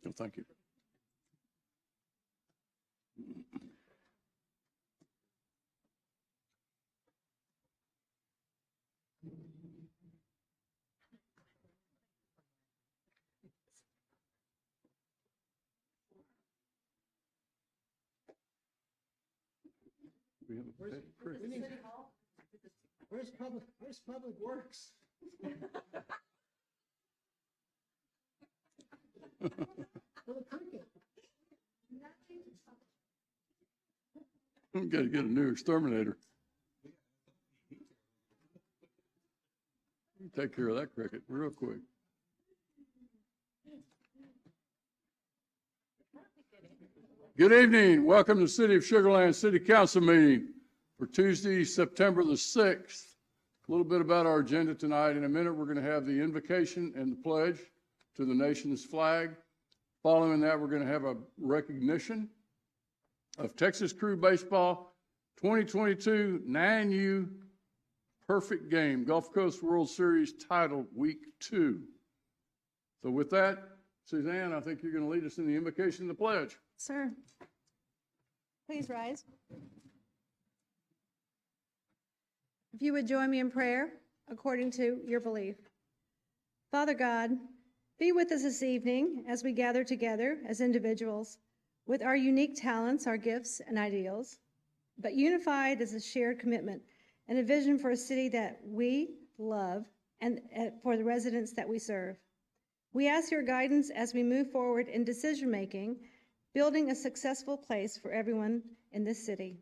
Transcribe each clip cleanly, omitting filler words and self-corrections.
No, thank you. Where's public works? For the cricket. We've got to get a new exterminator. Take care of that cricket real quick. Good evening. Welcome to the City of Sugarland City Council meeting for Tuesday, September the 6th. A little bit about our agenda tonight. In a minute, we're going to have the invocation and the pledge to the nation's flag. Following that, we're going to have a recognition of Texas Crew Baseball 2022 9U Perfect Game Gulf Coast World Series title Week 2. So with that, Suzanne, I think you're going to lead us in the invocation and the pledge. Sir, please rise. If you would join me in prayer according to your belief. Father God, be with us this evening as we gather together as individuals with our unique talents, our gifts, and ideals, but unified as a shared commitment and a vision for a city that we love and for the residents that we serve. We ask your guidance as we move forward in decision-making, building a successful place for everyone in this city.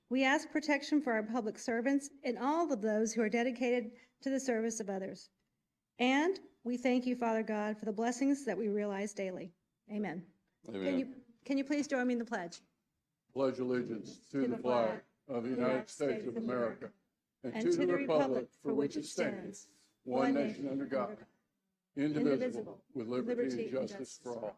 We ask protection for our public servants and all of those who are dedicated to the service of others. And we thank you, Father God, for the blessings that we realize daily. Amen. Amen. Can you please join me in the pledge? Pledge allegiance to the flag of the United States of America and to the republic for which it stands, one nation under God, indivisible, with liberty and justice for all.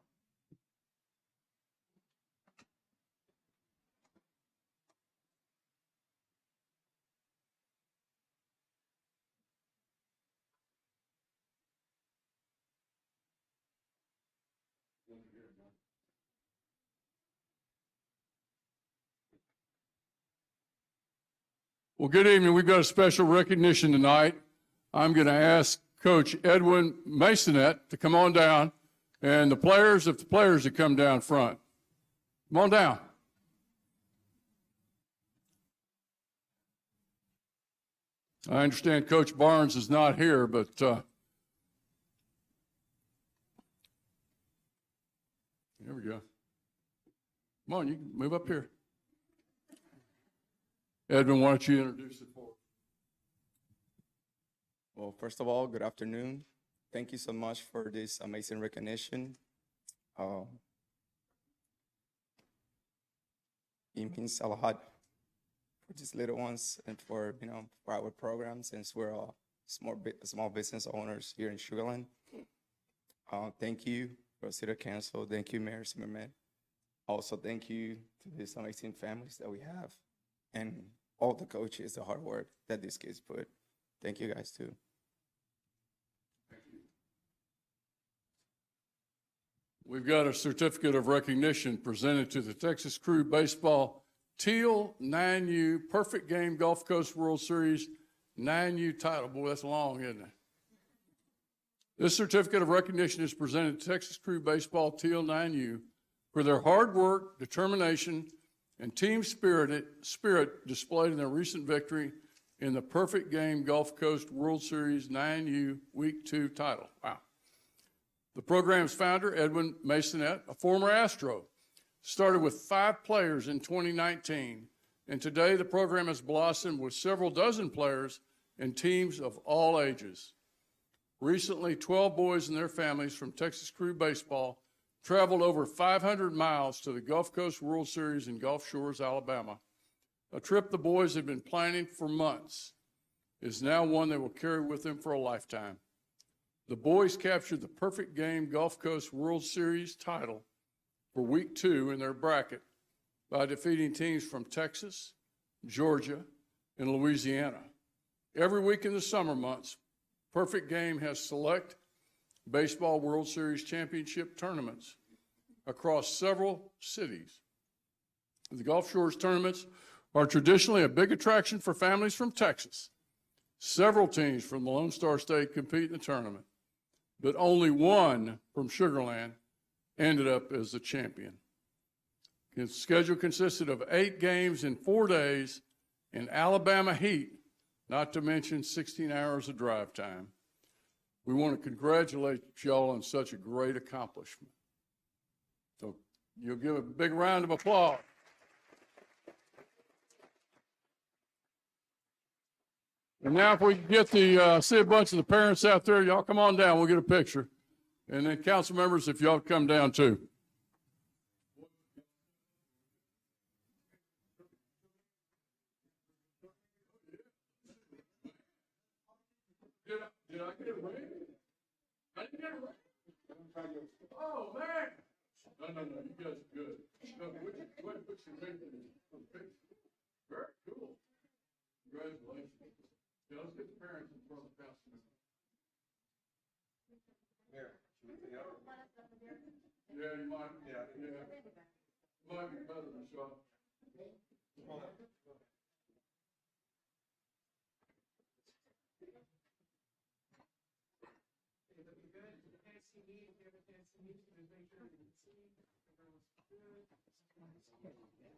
Well, good evening. We've got a special recognition tonight. I'm going to ask Coach Edwin Masonette to come on down, and the players, if the players to come down front. Come on down. I understand Coach Barnes is not here, but here we go. Come on, you can move up here. Edwin, why don't you introduce it for us? Well, first of all, good afternoon. Thank you so much for this amazing recognition. It means a lot for these little ones and for for our program, since we're all small business owners here in Sugarland. Thank you for City Council. Thank you, Mayor Zimmerman. Also, thank you to these amazing families that we have, and all the coaches, the hard work that these kids put. Thank you guys too. We've got a certificate of recognition presented to the Texas Crew Baseball Teal 9U Perfect Game Gulf Coast World Series 9U title. Boy, that's long, isn't it? This certificate of recognition is presented to Texas Crew Baseball Teal 9U for their hard work, determination, and team spirit displayed in their recent victory in the Perfect Game Gulf Coast World Series 9U Week 2 title. Wow. The program's founder, Edwin Masonette, a former Astro, started with 5 players in 2019, and today the program has blossomed with several dozen players and teams of all ages. Recently, 12 boys and their families from Texas Crew Baseball traveled over 500 miles to the Gulf Coast World Series in Gulf Shores, Alabama, a trip the boys had been planning for months. is now one they will carry with them for a lifetime. The boys captured the Perfect Game Gulf Coast World Series title for Week 2 in their bracket by defeating teams from Texas, Georgia, and Louisiana. Every week in the summer months, Perfect Game has select baseball World Series championship tournaments across several cities. The Gulf Shores tournaments are traditionally a big attraction for families from Texas. Several teams from the Lone Star State compete in the tournament, but only one from Sugarland ended up as the champion. The schedule consisted of 8 games in 4 days in Alabama heat, not to mention 16 hours of drive time. We want to congratulate y'all on such a great accomplishment. So you'll give a big round of applause. And now if we can get see a bunch of the parents out there, y'all come on down, we'll get a picture. And then council members, if y'all come down too. Did I get a ring? I didn't get a ring. Oh, man. No, you guys are good. No, put your ring in the picture. Very cool. Congratulations. Yeah, let's get the parents in front of the council. Yeah, you might. Yeah. Might be better than Sean.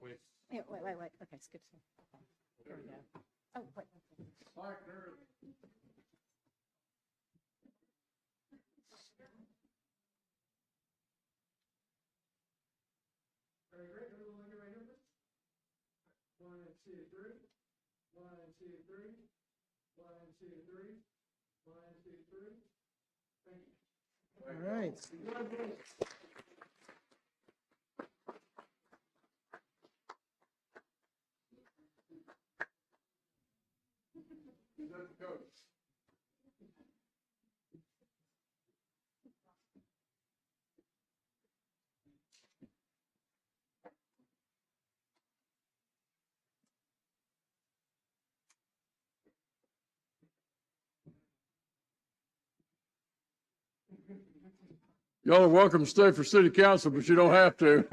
Wait. Okay, skip. There we go. Oh, wait. Mike, there. Very great. Everyone get right here. 1, 2, 3. 1, 2, 3. 1, 2, 3. 1, 2, 3. Thank you. All right. Is that the coach? Y'all are welcome to stay for city council, but you don't have to.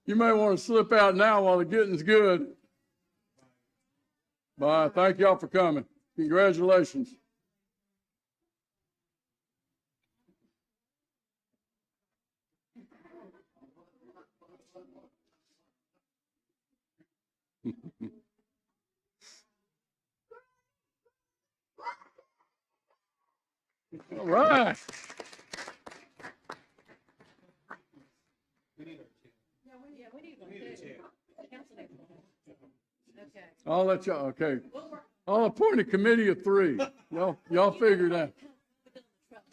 You may want to slip out now while the getting's good. Bye. Thank y'all for coming. Congratulations. All right. We need one too. Council needs one. Okay. I'll let y'all, okay. I'll appoint a committee of 3. Y'all figure it out.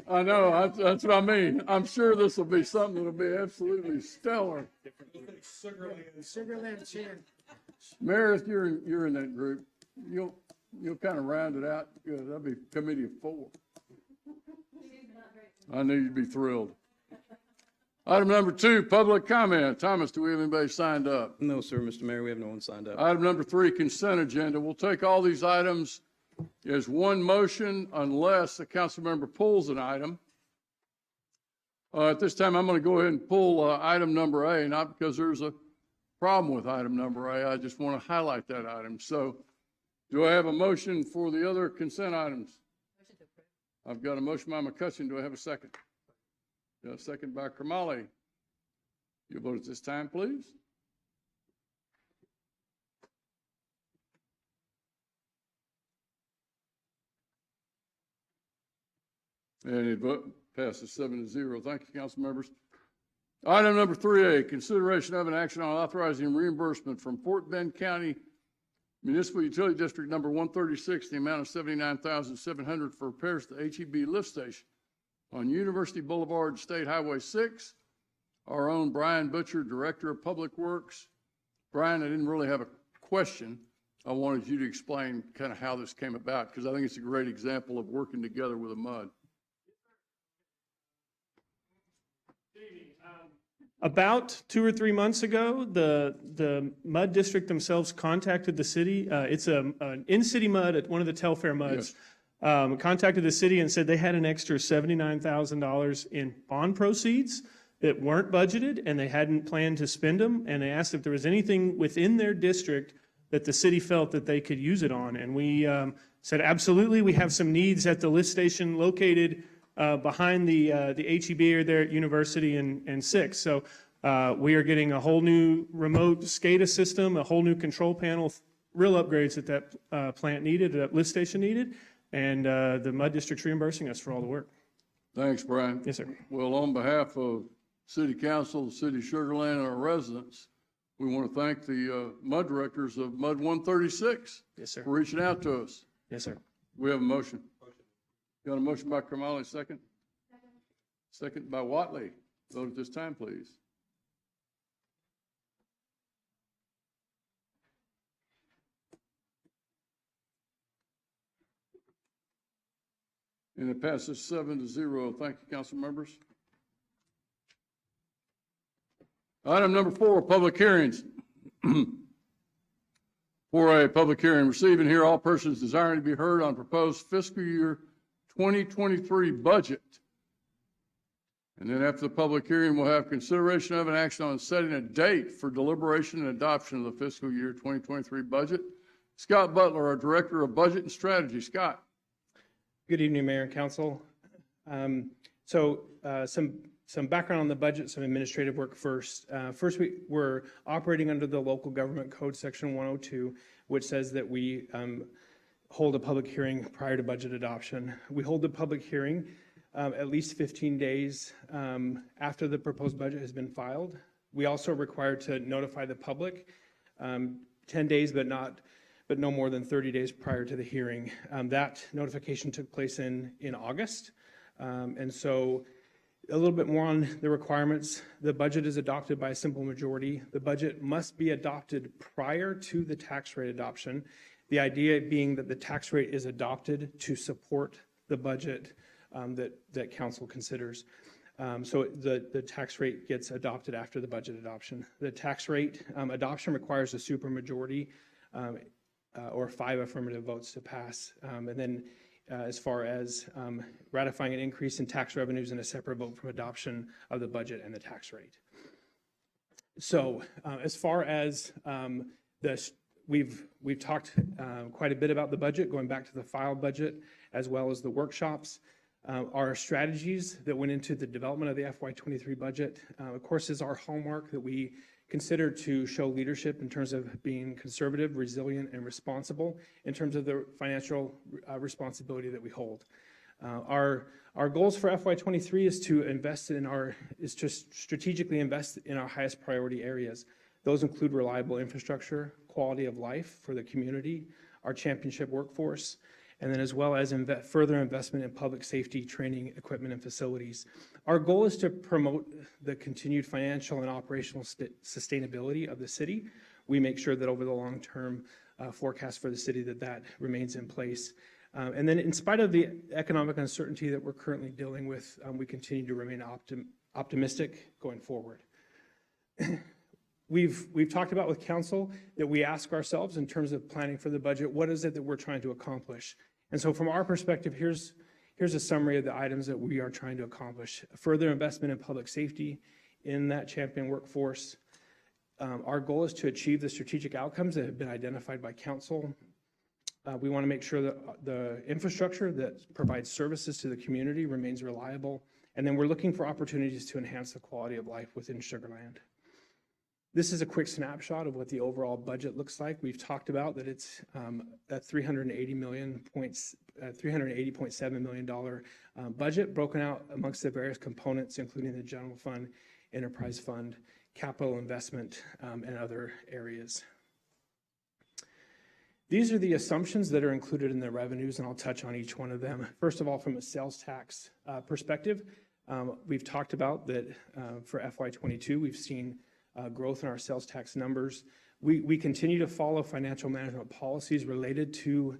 I know, that's what I mean. I'm sure this will be something that'll be absolutely stellar. Sugarland chair. Meredith, you're in that group. You'll kind of round it out. Good. That'll be a committee of 4. I knew you'd be thrilled. Item number 2, public comment. Thomas, do we have anybody signed up? No, sir, Mr. Mayor, we have no one signed up. Item number 3, consent agenda. We'll take all these items as one motion unless a council member pulls an item. At this time, I'm going to go ahead and pull item number A, not because there's a problem with item number A. I just want to highlight that item. So do I have a motion for the other consent items? I've got a motion by McCutcheon. Do I have a second? A second by Kamali. You vote at this time, please. And it vote passes 7-0. Thank you, council members. Item number 3A, consideration of an action on authorizing reimbursement from Fort Bend County Municipal Utility District number 136, the amount of $79,700 for repairs to the HEB lift station on University Boulevard, State Highway 6. Our own Brian Butcher, Director of Public Works. Brian, I didn't really have a question. I wanted you to explain kind of how this came about, because I think it's a great example of working together with a MUD. About 2 or 3 months ago, the MUD district themselves contacted the city. It's an in-city MUD at one of the Telfair MUDs. Contacted the city and said they had an extra $79,000 in bond proceeds that weren't budgeted and they hadn't planned to spend them. And they asked if there was anything within their district that the city felt that they could use it on. And we said, absolutely, we have some needs at the lift station located behind the HEB or there at University and 6. So we are getting a whole new remote SCADA system, a whole new control panel, real upgrades that that plant needed, that lift station needed. And the MUD district's reimbursing us for all the work. Thanks, Brian. Yes, sir. Well, on behalf of City Council, the City of Sugarland, and our residents, we want to thank the MUD directors of MUD 136 Yes, sir. for reaching out to us. Yes, sir. We have a motion. Got a motion by Kamali, second? Second by Watley. Vote at this time, please. And it passes 7-0. Thank you, council members. Item number 4, public hearings. For a public hearing, receive and hear all persons desiring to be heard on proposed fiscal year 2023 budget. And then after the public hearing, we'll have consideration of an action on setting a date for deliberation and adoption of the fiscal year 2023 budget. Scott Butler, our Director of Budget and Strategy. Scott. Good evening, Mayor and Council. Some background on the budget, some administrative work first. First, we're operating under the Local Government Code, Section 102, which says that we hold a public hearing prior to budget adoption. We hold the public hearing at least 15 days after the proposed budget has been filed. We also are required to notify the public 10 days, but no more than 30 days prior to the hearing. That notification took place in August. And so a little bit more on the requirements. The budget is adopted by a simple majority. The budget must be adopted prior to the tax rate adoption. The idea being that the tax rate is adopted to support the budget that council considers. So the tax rate gets adopted after the budget adoption. The tax rate adoption requires a supermajority or 5 affirmative votes to pass. And then as far as ratifying an increase in tax revenues and a separate vote from adoption of the budget and the tax rate. So as far as we've talked quite a bit about the budget, going back to the filed budget as well as the workshops. Our strategies that went into the development of the FY23 budget, of course, is our hallmark that we consider to show leadership in terms of being conservative, resilient, and responsible in terms of the financial responsibility that we hold. Our goals for FY23 is to strategically invest in our highest priority areas. Those include reliable infrastructure, quality of life for the community, our championship workforce, and then as well as further investment in public safety, training, equipment, and facilities. Our goal is to promote the continued financial and operational sustainability of the city. We make sure that over the long-term forecast for the city that remains in place. And then in spite of the economic uncertainty that we're currently dealing with, we continue to remain optimistic going forward. We've talked about with council that we ask ourselves in terms of planning for the budget, what is it that we're trying to accomplish? And so from our perspective, here's a summary of the items that we are trying to accomplish. Further investment in public safety, in that champion workforce. Our goal is to achieve the strategic outcomes that have been identified by council. We want to make sure that the infrastructure that provides services to the community remains reliable. And then we're looking for opportunities to enhance the quality of life within Sugarland. This is a quick snapshot of what the overall budget looks like. We've talked about that it's a $380.7 million budget broken out amongst the various components, including the general fund, enterprise fund, capital investment, and other areas. These are the assumptions that are included in the revenues, and I'll touch on each one of them. First of all, from a sales tax perspective, we've talked about that for FY22, we've seen growth in our sales tax numbers. We continue to follow financial management policies related to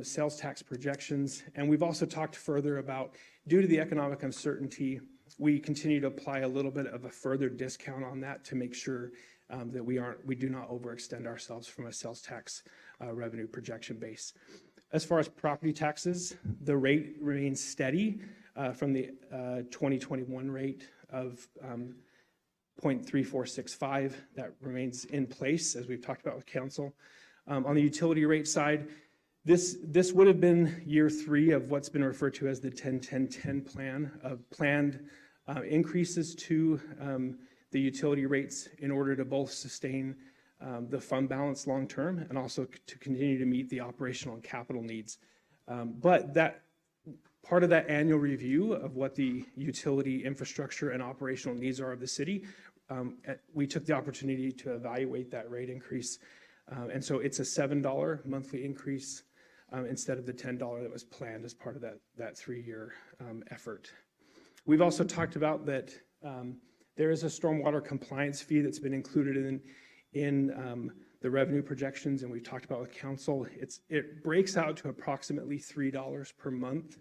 sales tax projections. And we've also talked further about, due to the economic uncertainty, we continue to apply a little bit of a further discount on that to make sure that we do not overextend ourselves from a sales tax revenue projection base. As far as property taxes, the rate remains steady from the 2021 rate of 0.3465. That remains in place, as we've talked about with council. On the utility rate side, this would have been year 3 of what's been referred to as the 10-10-10 plan of planned increases to the utility rates in order to both sustain the fund balance long term and also to continue to meet the operational and capital needs. But that part of that annual review of what the utility infrastructure and operational needs are of the city, we took the opportunity to evaluate that rate increase. And so it's a $7 monthly increase instead of the $10 that was planned as part of that 3-year effort. We've also talked about that there is a stormwater compliance fee that's been included in the revenue projections, and we've talked about with council. It breaks out to approximately $3 per month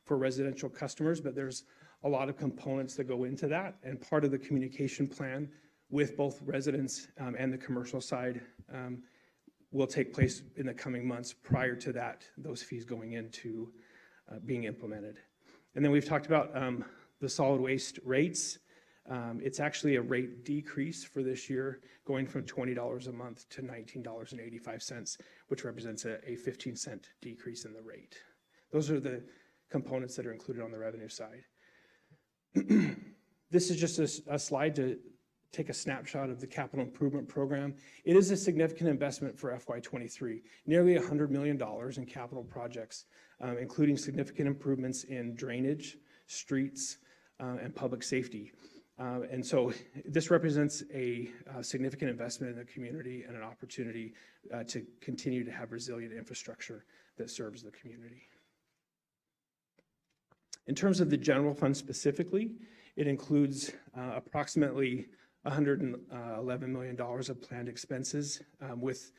for residential customers, but there's a lot of components that go into that, and part of the communication plan with both residents and the commercial side will take place in the coming months prior to those fees going into being implemented. And then we've talked about the solid waste rates. It's actually a rate decrease for this year, going from $20 a month to $19.85, which represents a 15-cent decrease in the rate. Those are the components that are included on the revenue side. This is just a slide to take a snapshot of the capital improvement program. It is a significant investment for FY23, nearly $100 million in capital projects, including significant improvements in drainage, streets, and public safety. And so this represents a significant investment in the community and an opportunity to continue to have resilient infrastructure that serves the community. In terms of the general fund specifically, it includes approximately $111 million of planned expenses with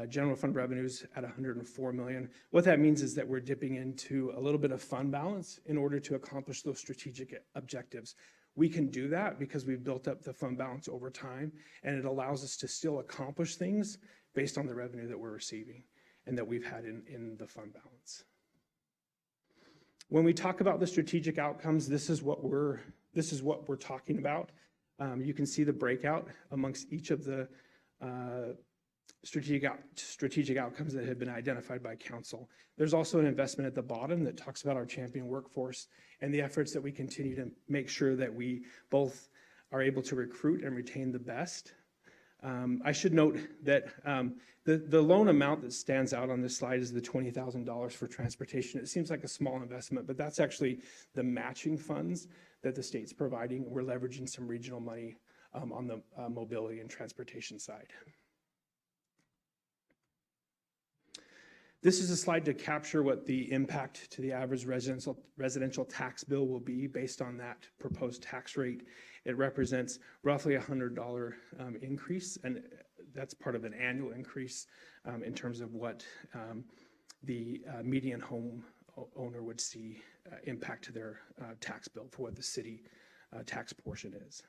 general fund revenues at $104 million. What that means is that we're dipping into a little bit of fund balance in order to accomplish those strategic objectives. We can do that because we've built up the fund balance over time, and it allows us to still accomplish things based on the revenue that we're receiving and that we've had in the fund balance. When we talk about the strategic outcomes, this is what we're talking about. You can see the breakout amongst each of the strategic outcomes that have been identified by council. There's also an investment at the bottom that talks about our champion workforce and the efforts that we continue to make sure that we both are able to recruit and retain the best. I should note that the loan amount that stands out on this slide is the $20,000 for transportation. It seems like a small investment, but that's actually the matching funds that the state's providing. We're leveraging some regional money on the mobility and transportation side. This is a slide to capture what the impact to the average residential tax bill will be based on that proposed tax rate. It represents roughly a $100 increase, and that's part of an annual increase in terms of what the median home owner would see impact to their tax bill for what the city tax portion is.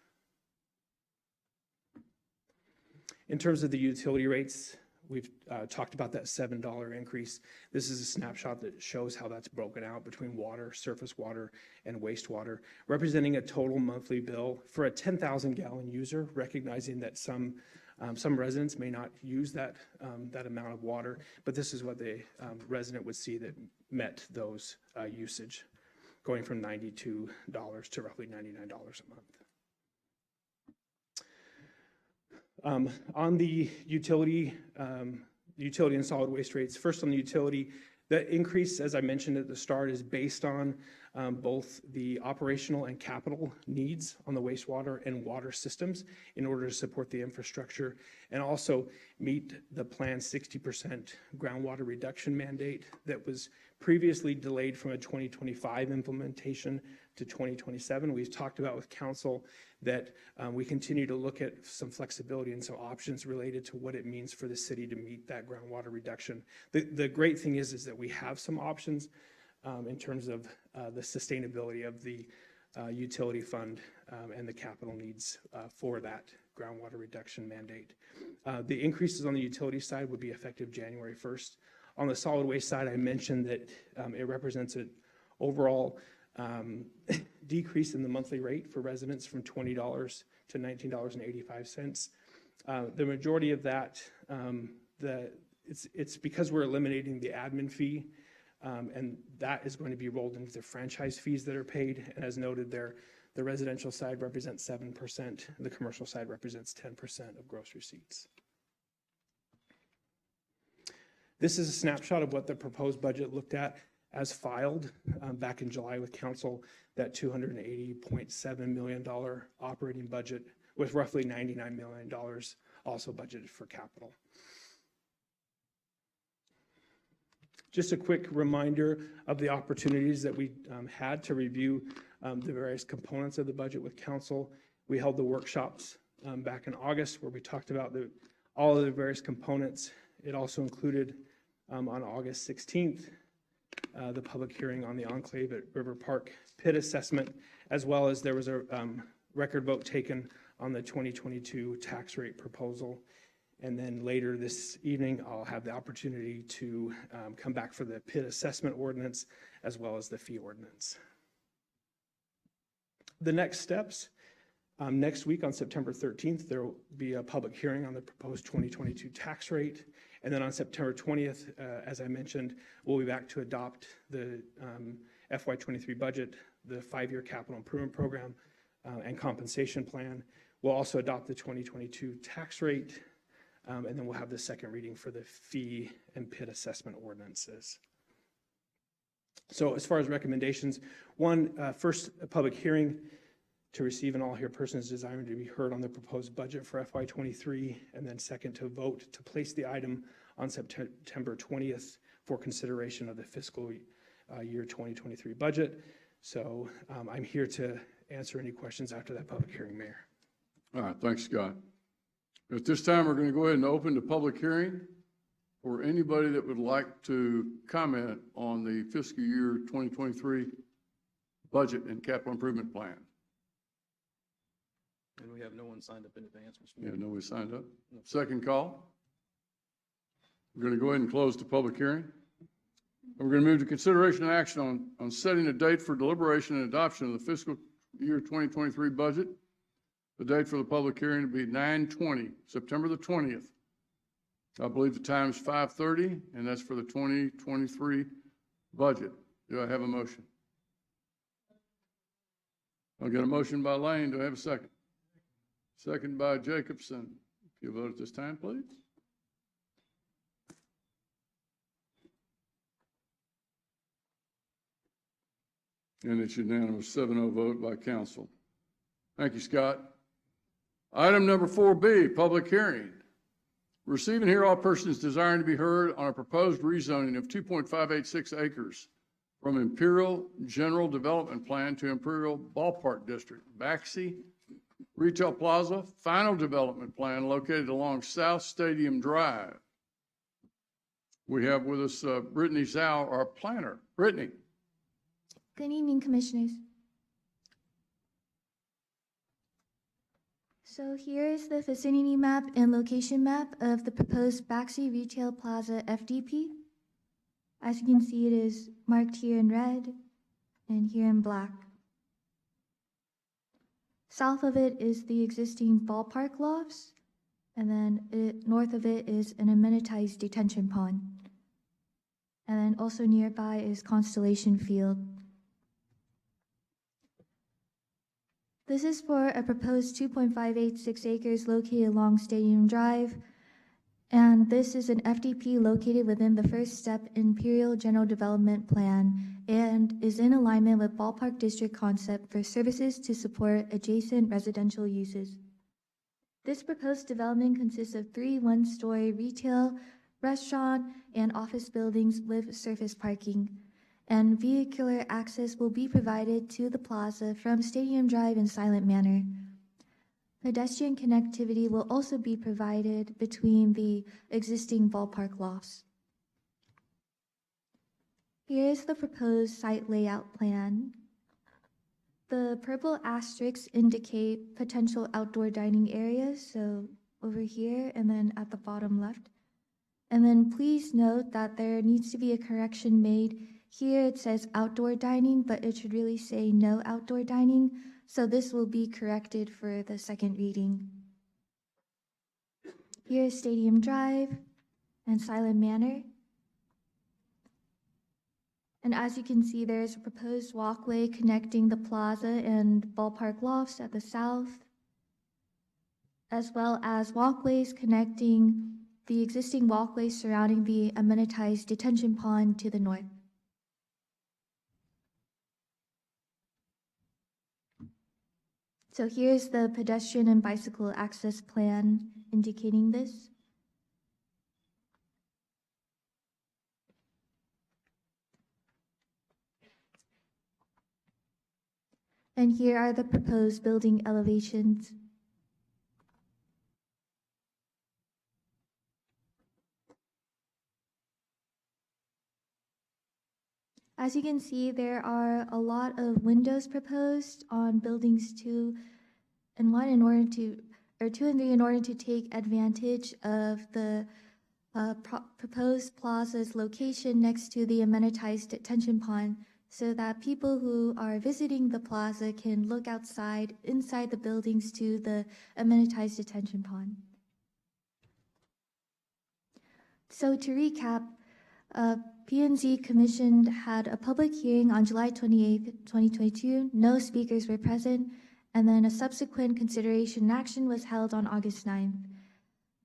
In terms of the utility rates, we've talked about that $7 increase. This is a snapshot that shows how that's broken out between water, surface water, and wastewater, representing a total monthly bill for a 10,000-gallon user, recognizing that some residents may not use that amount of water, but this is what the resident would see that met those usage, going from $92 to roughly $99 a month. On the utility and solid waste rates, first on the utility, the increase, as I mentioned at the start, is based on both the operational and capital needs on the wastewater and water systems in order to support the infrastructure and also meet the planned 60% groundwater reduction mandate that was previously delayed from a 2025 implementation to 2027. We've talked about with council that we continue to look at some flexibility and some options related to what it means for the city to meet that groundwater reduction. The great thing is that we have some options in terms of the sustainability of the utility fund and the capital needs for that groundwater reduction mandate. The increases on the utility side would be effective January 1st. On the solid waste side, I mentioned that it represents an overall decrease in the monthly rate for residents from $20 to $19.85. The majority of that, it's because we're eliminating the admin fee, and that is going to be rolled into the franchise fees that are paid. And as noted there, the residential side represents 7%, the commercial side represents 10% of gross receipts. This is a snapshot of what the proposed budget looked at as filed back in July with council. That $280.7 million operating budget with roughly $99 million also budgeted for capital. Just a quick reminder of the opportunities that we had to review the various components of the budget with council. We held the workshops back in August where we talked about all of the various components. It also included on August 16th, the public hearing on the Enclave at River Park pit assessment, as well as there was a record vote taken on the 2022 tax rate proposal. And then later this evening, I'll have the opportunity to come back for the pit assessment ordinance as well as the fee ordinance. The next steps, next week on September 13th, there will be a public hearing on the proposed 2022 tax rate. And then on September 20th, as I mentioned, we'll be back to adopt the FY23 budget, the 5-year capital improvement program, and compensation plan. We'll also adopt the 2022 tax rate, and then we'll have the second reading for the fee and pit assessment ordinances. So as far as recommendations, first, a public hearing to receive and all hear persons desiring to be heard on the proposed budget for FY23, and then second, to vote to place the item on September 20th for consideration of the fiscal year 2023 budget. So I'm here to answer any questions after that public hearing, Mayor. All right, thanks, Scott. At this time, we're going to go ahead and open the public hearing for anybody that would like to comment on the fiscal year 2023 budget and capital improvement plan. And we have no one signed up in advance, Mr. Yeah, Mayor. nobody signed up. Second call. We're going to go ahead and close the public hearing. We're going to move to consideration and action on setting a date for deliberation and adoption of the fiscal year 2023 budget. The date for the public hearing will be 9/20, September the 20th. I believe the time is 5:30, and that's for the 2023 budget. Do I have a motion? I'll get a motion by Lane. Do I have a second? Second by Jacobson. If you vote at this time, please. And it's unanimous 7-0 vote by council. Thank you, Scott. Item number 4B, public hearing. Receive and hear all persons desiring to be heard on a proposed rezoning of 2.586 acres from Imperial General Development Plan to Imperial Ballpark District, Baxi Retail Plaza, final development plan located along South Stadium Drive. We have with us Brittany Zhao, our planner. Brittany. Good evening, Commissioners. So here is the vicinity map and location map of the proposed Baxi Retail Plaza FDP. As you can see, it is marked here in red and here in black. South of it is the existing ballpark lofts, and then north of it is an amenitized detention pond. And then also nearby is Constellation Field. This is for a proposed 2.586 acres located along Stadium Drive, and this is an FDP located within the first step Imperial General Development Plan and is in alignment with Ballpark District concept for services to support adjacent residential uses. This proposed development consists of 3 one-story retail, restaurant, and office buildings with surface parking. and vehicular access will be provided to the plaza from Stadium Drive in Silent Manor. Pedestrian connectivity will also be provided between the existing ballpark lofts. Here's the proposed site layout plan. The purple asterisks indicate potential outdoor dining areas, so over here and then at the bottom left. And then please note that there needs to be a correction made. Here it says outdoor dining, but it should really say no outdoor dining. So this will be corrected for the second reading. Here's Stadium Drive and Silent Manor. And as you can see, there's a proposed walkway connecting the plaza and ballpark lofts at the south, as well as walkways connecting the existing walkways surrounding the amenitized detention pond to the north. So here's the pedestrian and bicycle access plan indicating this. And here are the proposed building elevations. As you can see, there are a lot of windows proposed on buildings 2 and 1 in order to, or 2 and 3 in order to take advantage of the proposed plaza's location next to the amenitized detention pond, so that people who are visiting the plaza can look outside, inside the buildings to the amenitized detention pond. So to recap, P&Z Commission had a public hearing on July 28th, 2022. No speakers were present, and then a subsequent consideration and action was held on August 9th.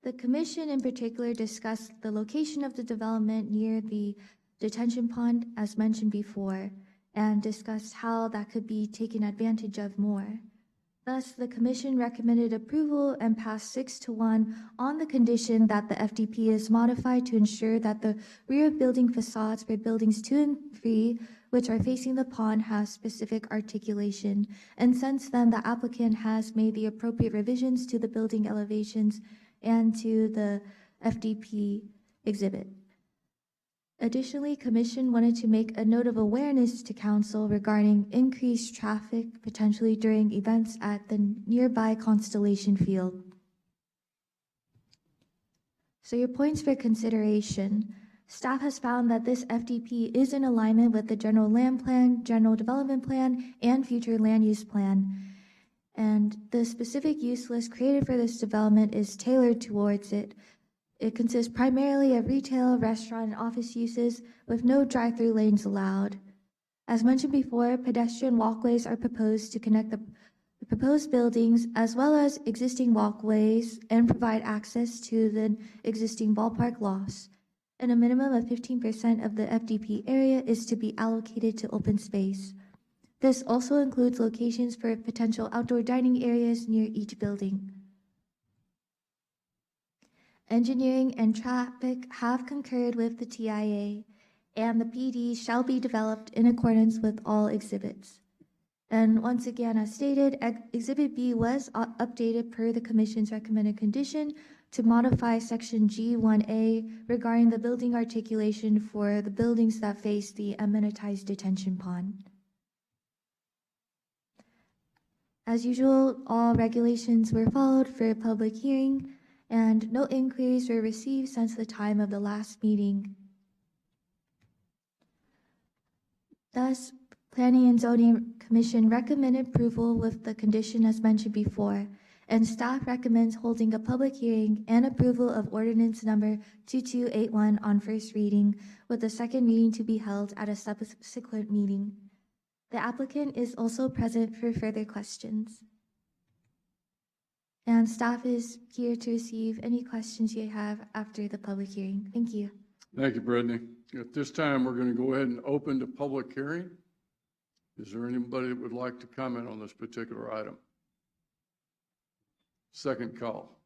The Commission in particular discussed the location of the development near the detention pond, as mentioned before, and discussed how that could be taken advantage of more. Thus, the Commission recommended approval and passed 6-1 on the condition that the FDP is modified to ensure that the rear building facades for buildings 2 and 3, which are facing the pond, have specific articulation. And since then, the applicant has made the appropriate revisions to the building elevations and to the FDP exhibit. Additionally, Commission wanted to make a note of awareness to Council regarding increased traffic potentially during events at the nearby Constellation Field. So your points for consideration. Staff has found that this FDP is in alignment with the General Land Plan, General Development Plan, and Future Land Use Plan. And the specific use list created for this development is tailored towards it. It consists primarily of retail, restaurant, and office uses with no drive-through lanes allowed. As mentioned before, pedestrian walkways are proposed to connect the proposed buildings as well as existing walkways and provide access to the existing ballpark lofts. And a minimum of 15% of the FDP area is to be allocated to open space. This also includes locations for potential outdoor dining areas near each building. Engineering and traffic have concurred with the TIA, and the PD shall be developed in accordance with all exhibits. And once again, as stated, Exhibit B was updated per the Commission's recommended condition to modify Section G1A regarding the building articulation for the buildings that face the amenitized detention pond. As usual, all regulations were followed for a public hearing, and no inquiries were received since the time of the last meeting. Thus, Planning and Zoning Commission recommended approval with the condition as mentioned before, and staff recommends holding a public hearing and approval of Ordinance number 2281 on first reading, with the second reading to be held at a subsequent meeting. The applicant is also present for further questions. And staff is here to receive any questions you have after the public hearing. Thank you. Thank you, Brittany. At this time, we're going to go ahead and open the public hearing. Is there anybody that would like to comment on this particular item? Second call.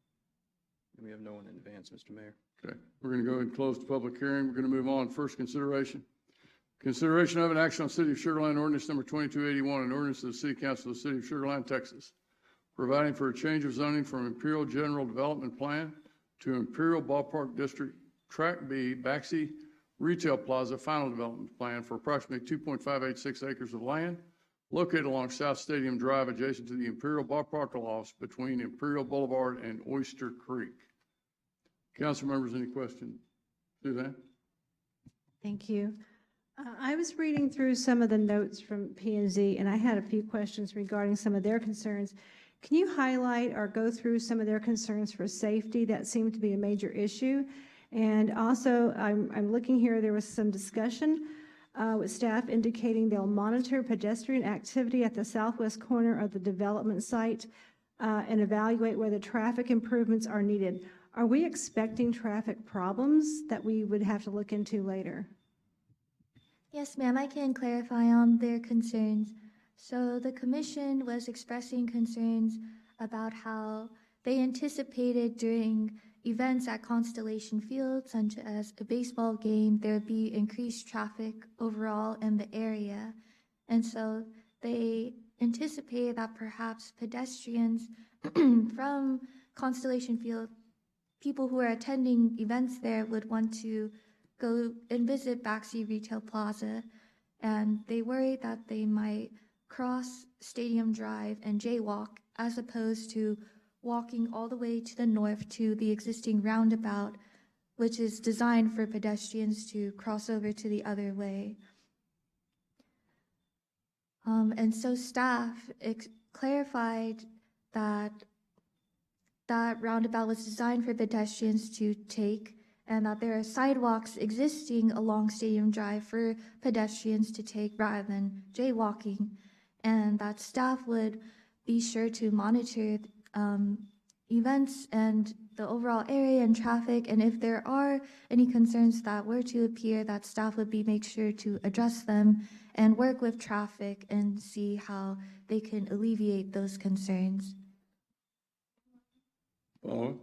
We have no one in advance, Mr. Mayor. Okay, we're going to go ahead and close the public hearing. We're going to move on. First consideration, Consideration of an action on City of Sugarland Ordinance Number 2281, an ordinance of the City Council of the City of Sugarland, Texas, providing for a change of zoning from Imperial General Development Plan to Imperial Ballpark District Track B, Baxi Retail Plaza Final Development Plan for approximately 2.586 acres of land located along South Stadium Drive adjacent to the Imperial Ballpark loft between Imperial Boulevard and Oyster Creek. Council members, any questions? Suzanne? Thank you. I was reading through some of the notes from P&Z, and I had a few questions regarding some of their concerns. Can you highlight or go through some of their concerns for safety? That seemed to be a major issue. And also, I'm looking here, there was some discussion with staff indicating they'll monitor pedestrian activity at the southwest corner of the development site and evaluate whether traffic improvements are needed. Are we expecting traffic problems that we would have to look into later? Yes, ma'am, I can clarify on their concerns. So the commission was expressing concerns about how they anticipated during events at Constellation Field, such as a baseball game, there would be increased traffic overall in the area. And so they anticipated that perhaps pedestrians from Constellation Field, people who are attending events there, would want to go and visit Baxi Retail Plaza, and they worry that they might cross Stadium Drive and jaywalk as opposed to walking all the way to the north to the existing roundabout, which is designed for pedestrians to cross over to the other way. And so staff clarified that that roundabout was designed for pedestrians to take, and that there are sidewalks existing along Stadium Drive for pedestrians to take rather than jaywalking, and that staff would be sure to monitor events and the overall area and traffic, and if there are any concerns that were to appear, that staff would make sure to address them and work with traffic and see how they can alleviate those concerns. Follow.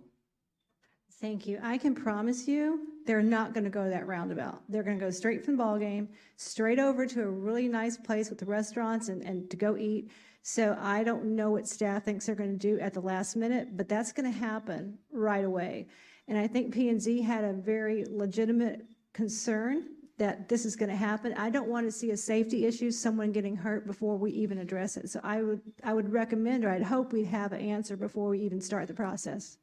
Thank you. I can promise you, they're not going to go that roundabout. They're going to go straight from the ball game, straight over to a really nice place with the restaurants and to go eat. So I don't know what staff thinks they're going to do at the last minute, but that's going to happen right away. And I think P&Z had a very legitimate concern that this is going to happen. I don't want to see a safety issue, someone getting hurt before we even address it. So I would recommend, or I'd hope we'd have an answer before we even start the process.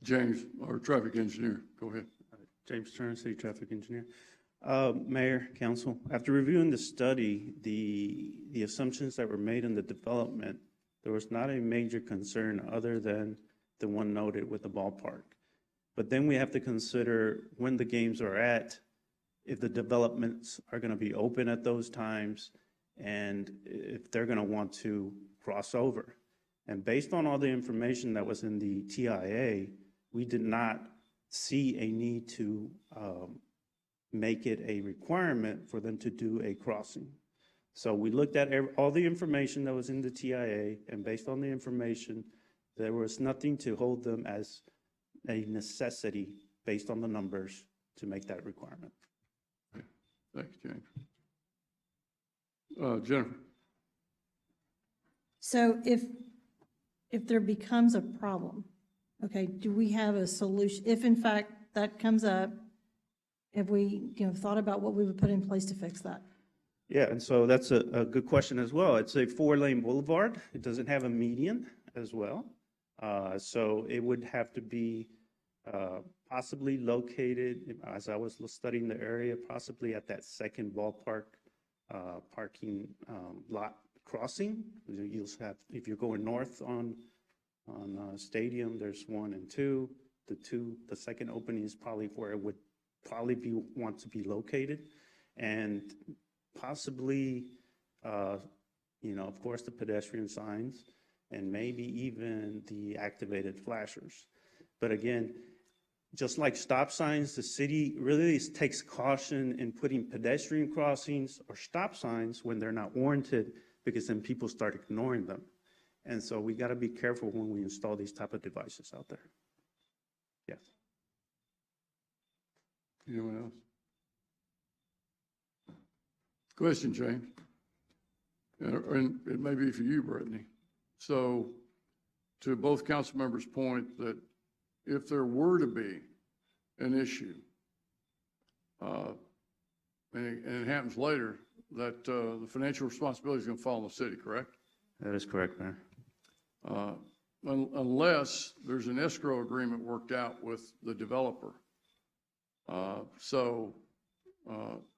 James, our traffic engineer, go ahead. James Turner, City Traffic Engineer. Mayor, Council, after reviewing the study, the assumptions that were made in the development, there was not a major concern other than the one noted with the ballpark. But then we have to consider when the games are at, if the developments are going to be open at those times, and if they're going to want to cross over. And based on all the information that was in the TIA, we did not see a need to make it a requirement for them to do a crossing. So we looked at all the information that was in the TIA, and based on the information, there was nothing to hold them as a necessity based on the numbers to make that requirement. Okay. Thanks, James. Jennifer. So if there becomes a problem, okay, do we have a solution? If in fact that comes up, have we, thought about what we would put in place to fix that? Yeah, and so that's a good question as well. It's a 4-lane boulevard. It doesn't have a median as well. So it would have to be possibly located, as I was studying the area, possibly at that second ballpark parking lot crossing. You'll have, if you're going north on Stadium, there's 1 and 2. The second opening is probably where it would probably want to be located, and possibly, of course, the pedestrian signs, and maybe even the activated flashers. But again, just like stop signs, the city really takes caution in putting pedestrian crossings or stop signs when they're not warranted, because then people start ignoring them. And so we got to be careful when we install these type of devices out there. Yes. Anyone else? Question, James. And it may be for you, Brittany. So to both council members' point that if there were to be an issue, and it happens later, that the financial responsibility is going to fall on the city, correct? That is correct, Mayor. Unless there's an escrow agreement worked out with the developer. So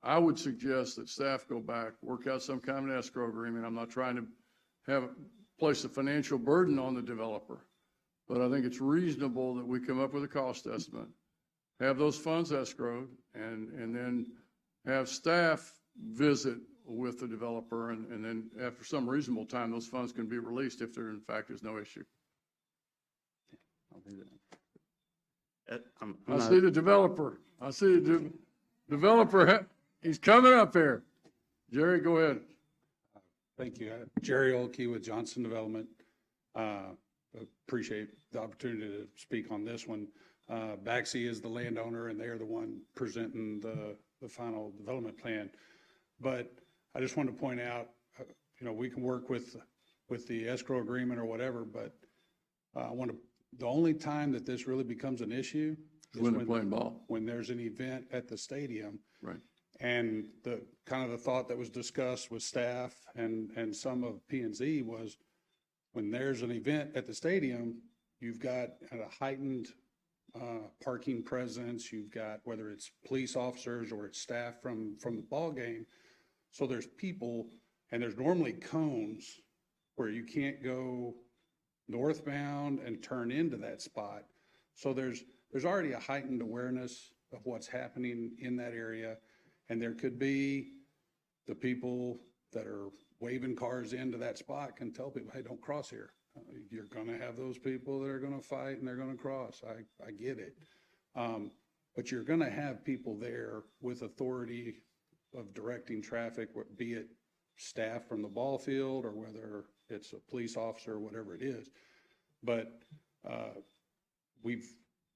I would suggest that staff go back, work out some kind of an escrow agreement. I'm not trying to place a financial burden on the developer, but I think it's reasonable that we come up with a cost estimate, have those funds escrowed, and then have staff visit with the developer, and then after some reasonable time, those funds can be released if there in fact is no issue. I'll do that. I see the developer. I see the developer. He's coming up here. Jerry, go ahead. Thank you. Jerry Olkey with Johnson Development. Appreciate the opportunity to speak on this one. Baxi is the landowner and they're the one presenting the final development plan. But I just want to point out, we can work with the escrow agreement or whatever, but the only time that this really becomes an issue is When they're playing ball. when there's an event at the stadium. Right. And the kind of the thought that was discussed with staff and some of P&Z was when there's an event at the stadium, you've got a heightened parking presence. You've got, whether it's police officers or it's staff from the ball game. So there's people, and there's normally cones where you can't go northbound and turn into that spot. So there's already a heightened awareness of what's happening in that area. And there could be the people that are waving cars into that spot can tell people, hey, don't cross here. You're going to have those people that are going to fight and they're going to cross. I get it. But you're going to have people there with authority of directing traffic, be it staff from the ball field or whether it's a police officer or whatever it is. But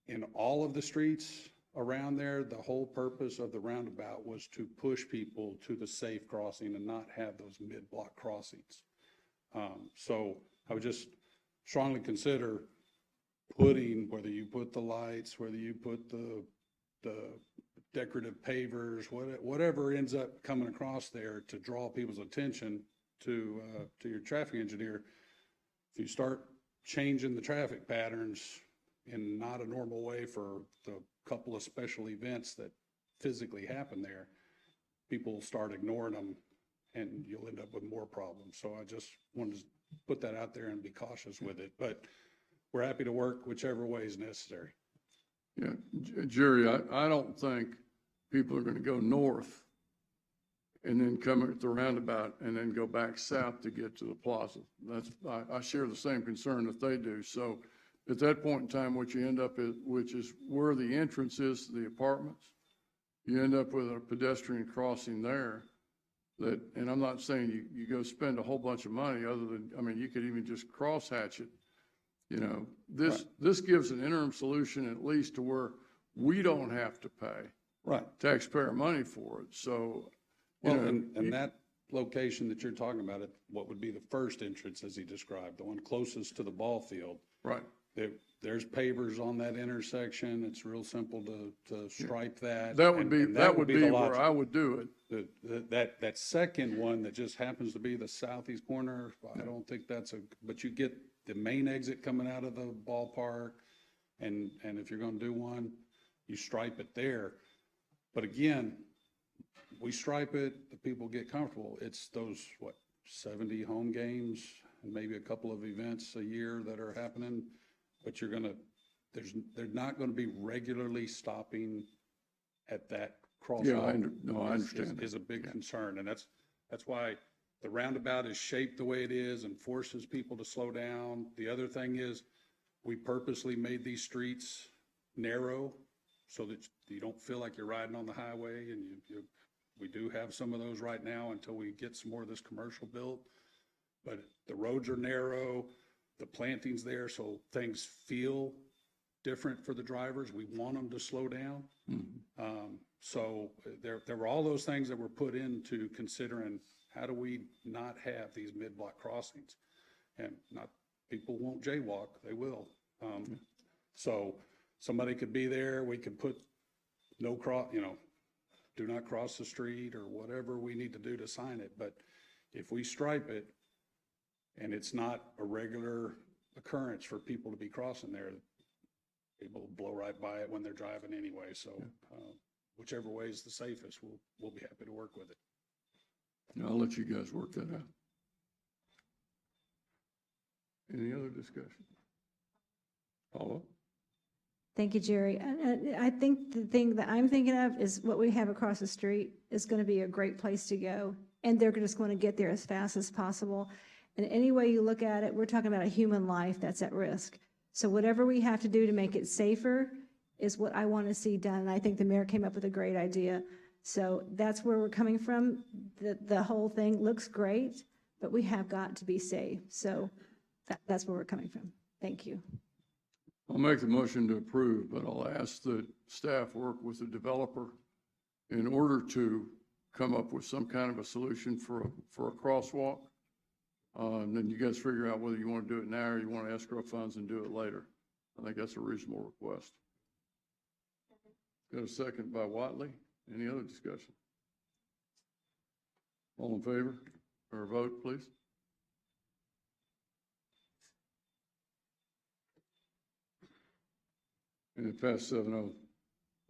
in all of the streets around there, the whole purpose of the roundabout was to push people to the safe crossing and not have those mid-block crossings. So I would just strongly consider putting, whether you put the lights, whether you put the decorative pavers, whatever ends up coming across there to draw people's attention to your traffic engineer. If you start changing the traffic patterns in not a normal way for the couple of special events that physically happen there, people will start ignoring them and you'll end up with more problems. So I just wanted to put that out there and be cautious with it, but we're happy to work whichever way is necessary. Yeah, Jerry, I don't think people are going to go north and then come at the roundabout and then go back south to get to the plaza. I share the same concern that they do. So at that point in time, what you end up is, which is where the entrance is to the apartments, you end up with a pedestrian crossing there that, and I'm not saying you go spend a whole bunch of money other than, I mean, you could even just crosshatch it. This gives an interim solution at least to where we don't have to pay taxpayer money for it. So, and that location that you're talking about, what would be the first entrance as he described, the one closest to the ball field. Right. There's pavers on that intersection. It's real simple to stripe that. That would be the where I would do it. That second one that just happens to be the southeast corner, I don't think but you get the main exit coming out of the ballpark, and if you're going to do one, you stripe it there. But again, we stripe it, the people get comfortable. It's those, 70 home games and maybe a couple of events a year that are happening, but they're not going to be regularly stopping at that crosswalk. Yeah, I understand. Is a big concern, and that's why the roundabout is shaped the way it is and forces people to slow down. The other thing is we purposely made these streets narrow so that you don't feel like you're riding on the highway, and we do have some of those right now until we get some more of this commercial built. But the roads are narrow, the planting's there, so things feel different for the drivers. We want them to slow down. So there were all those things that were put into considering how do we not have these mid-block crossings? And not, people won't jaywalk, they will. So somebody could be there, we could put no cross, do not cross the street or whatever we need to do to sign it. But if we stripe it and it's not a regular occurrence for people to be crossing there, people will blow right by it when they're driving anyway. So whichever way is the safest, we'll be happy to work with it. I'll let you guys work that out. Any other discussion? Paula? Thank you, Jerry. And I think the thing that I'm thinking of is what we have across the street is going to be a great place to go. And they're just going to get there as fast as possible. And any way you look at it, we're talking about a human life that's at risk. So whatever we have to do to make it safer is what I want to see done. And I think the mayor came up with a great idea. So that's where we're coming from. The whole thing looks great, but we have got to be safe. So that's where we're coming from. Thank you. I'll make the motion to approve, but I'll ask the staff work with the developer in order to come up with some kind of a solution for a crosswalk. And then you guys figure out whether you want to do it now or you want to escrow funds and do it later. I think that's a reasonable request. Got a second by Watley. Any other discussion? All in favor? Or a vote, please? And it passed 7-0.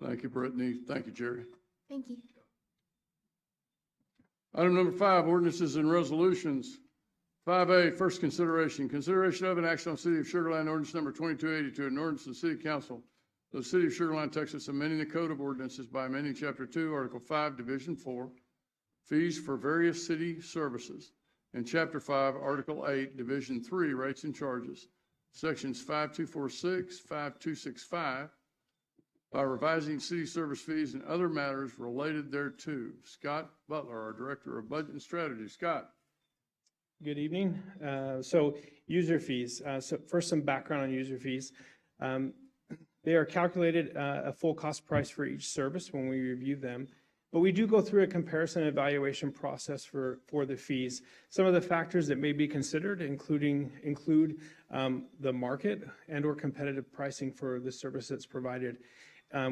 Thank you, Brittany. Thank you, Jerry. Thank you. Item number 5, ordinances and resolutions. 5A, first consideration. Consideration of an action on City of Sugarland ordinance number 2282, an ordinance of the City Council of the City of Sugarland, Texas, amending the Code of Ordinances by amending Chapter 2, Article 5, Division 4, fees for various city services, and Chapter 5, Article 8, Division 3, rates and charges, Sections 5246, 5265, by revising city service fees and other matters related thereto. Scott Butler, our Director of Budget and Strategy. Scott. Good evening. So user fees. So first, some background on user fees. They are calculated a full cost price for each service when we review them, but we do go through a comparison and evaluation process for the fees. Some of the factors that may be considered include the market and or competitive pricing for the service that's provided.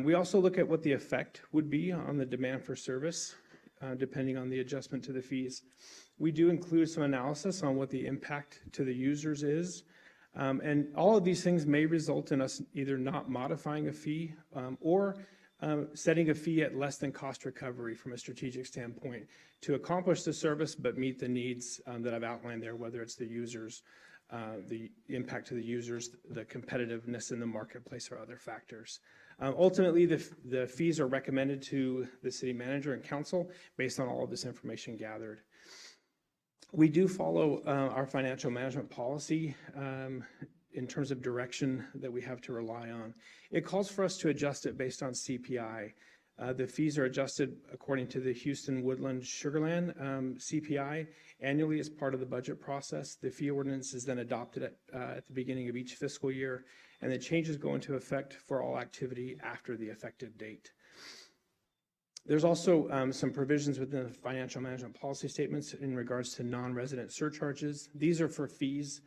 We also look at what the effect would be on the demand for service, depending on the adjustment to the fees. We do include some analysis on what the impact to the users is. And all of these things may result in us either not modifying a fee or setting a fee at less than cost recovery from a strategic standpoint to accomplish the service but meet the needs that I've outlined there, whether it's the users, the impact to the users, the competitiveness in the marketplace, or other factors. Ultimately, the fees are recommended to the city manager and council based on all of this information gathered. We do follow our financial management policy in terms of direction that we have to rely on. It calls for us to adjust it based on CPI. The fees are adjusted according to the Houston Woodland Sugarland CPI annually as part of the budget process. The fee ordinance is then adopted at the beginning of each fiscal year, and the changes go into effect for all activity after the effective date. There's also some provisions within the financial management policy statements in regards to non-resident surcharges. These are for fees.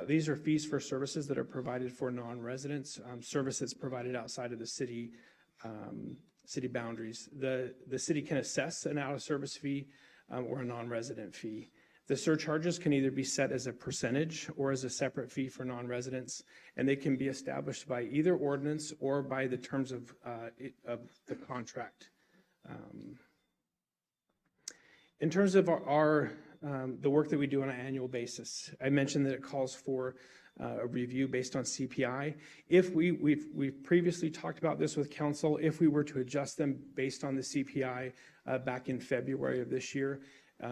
These are fees for services that are provided for non-residents, services provided outside of the city boundaries. The city can assess an out-of-service fee or a non-resident fee. The surcharges can either be set as a percentage or as a separate fee for non-residents, and they can be established by either ordinance or by the terms of the contract. In terms of the work that we do on an annual basis, I mentioned that it calls for a review based on CPI. If we've previously talked about this with council, if we were to adjust them based on the CPI back in February of this year,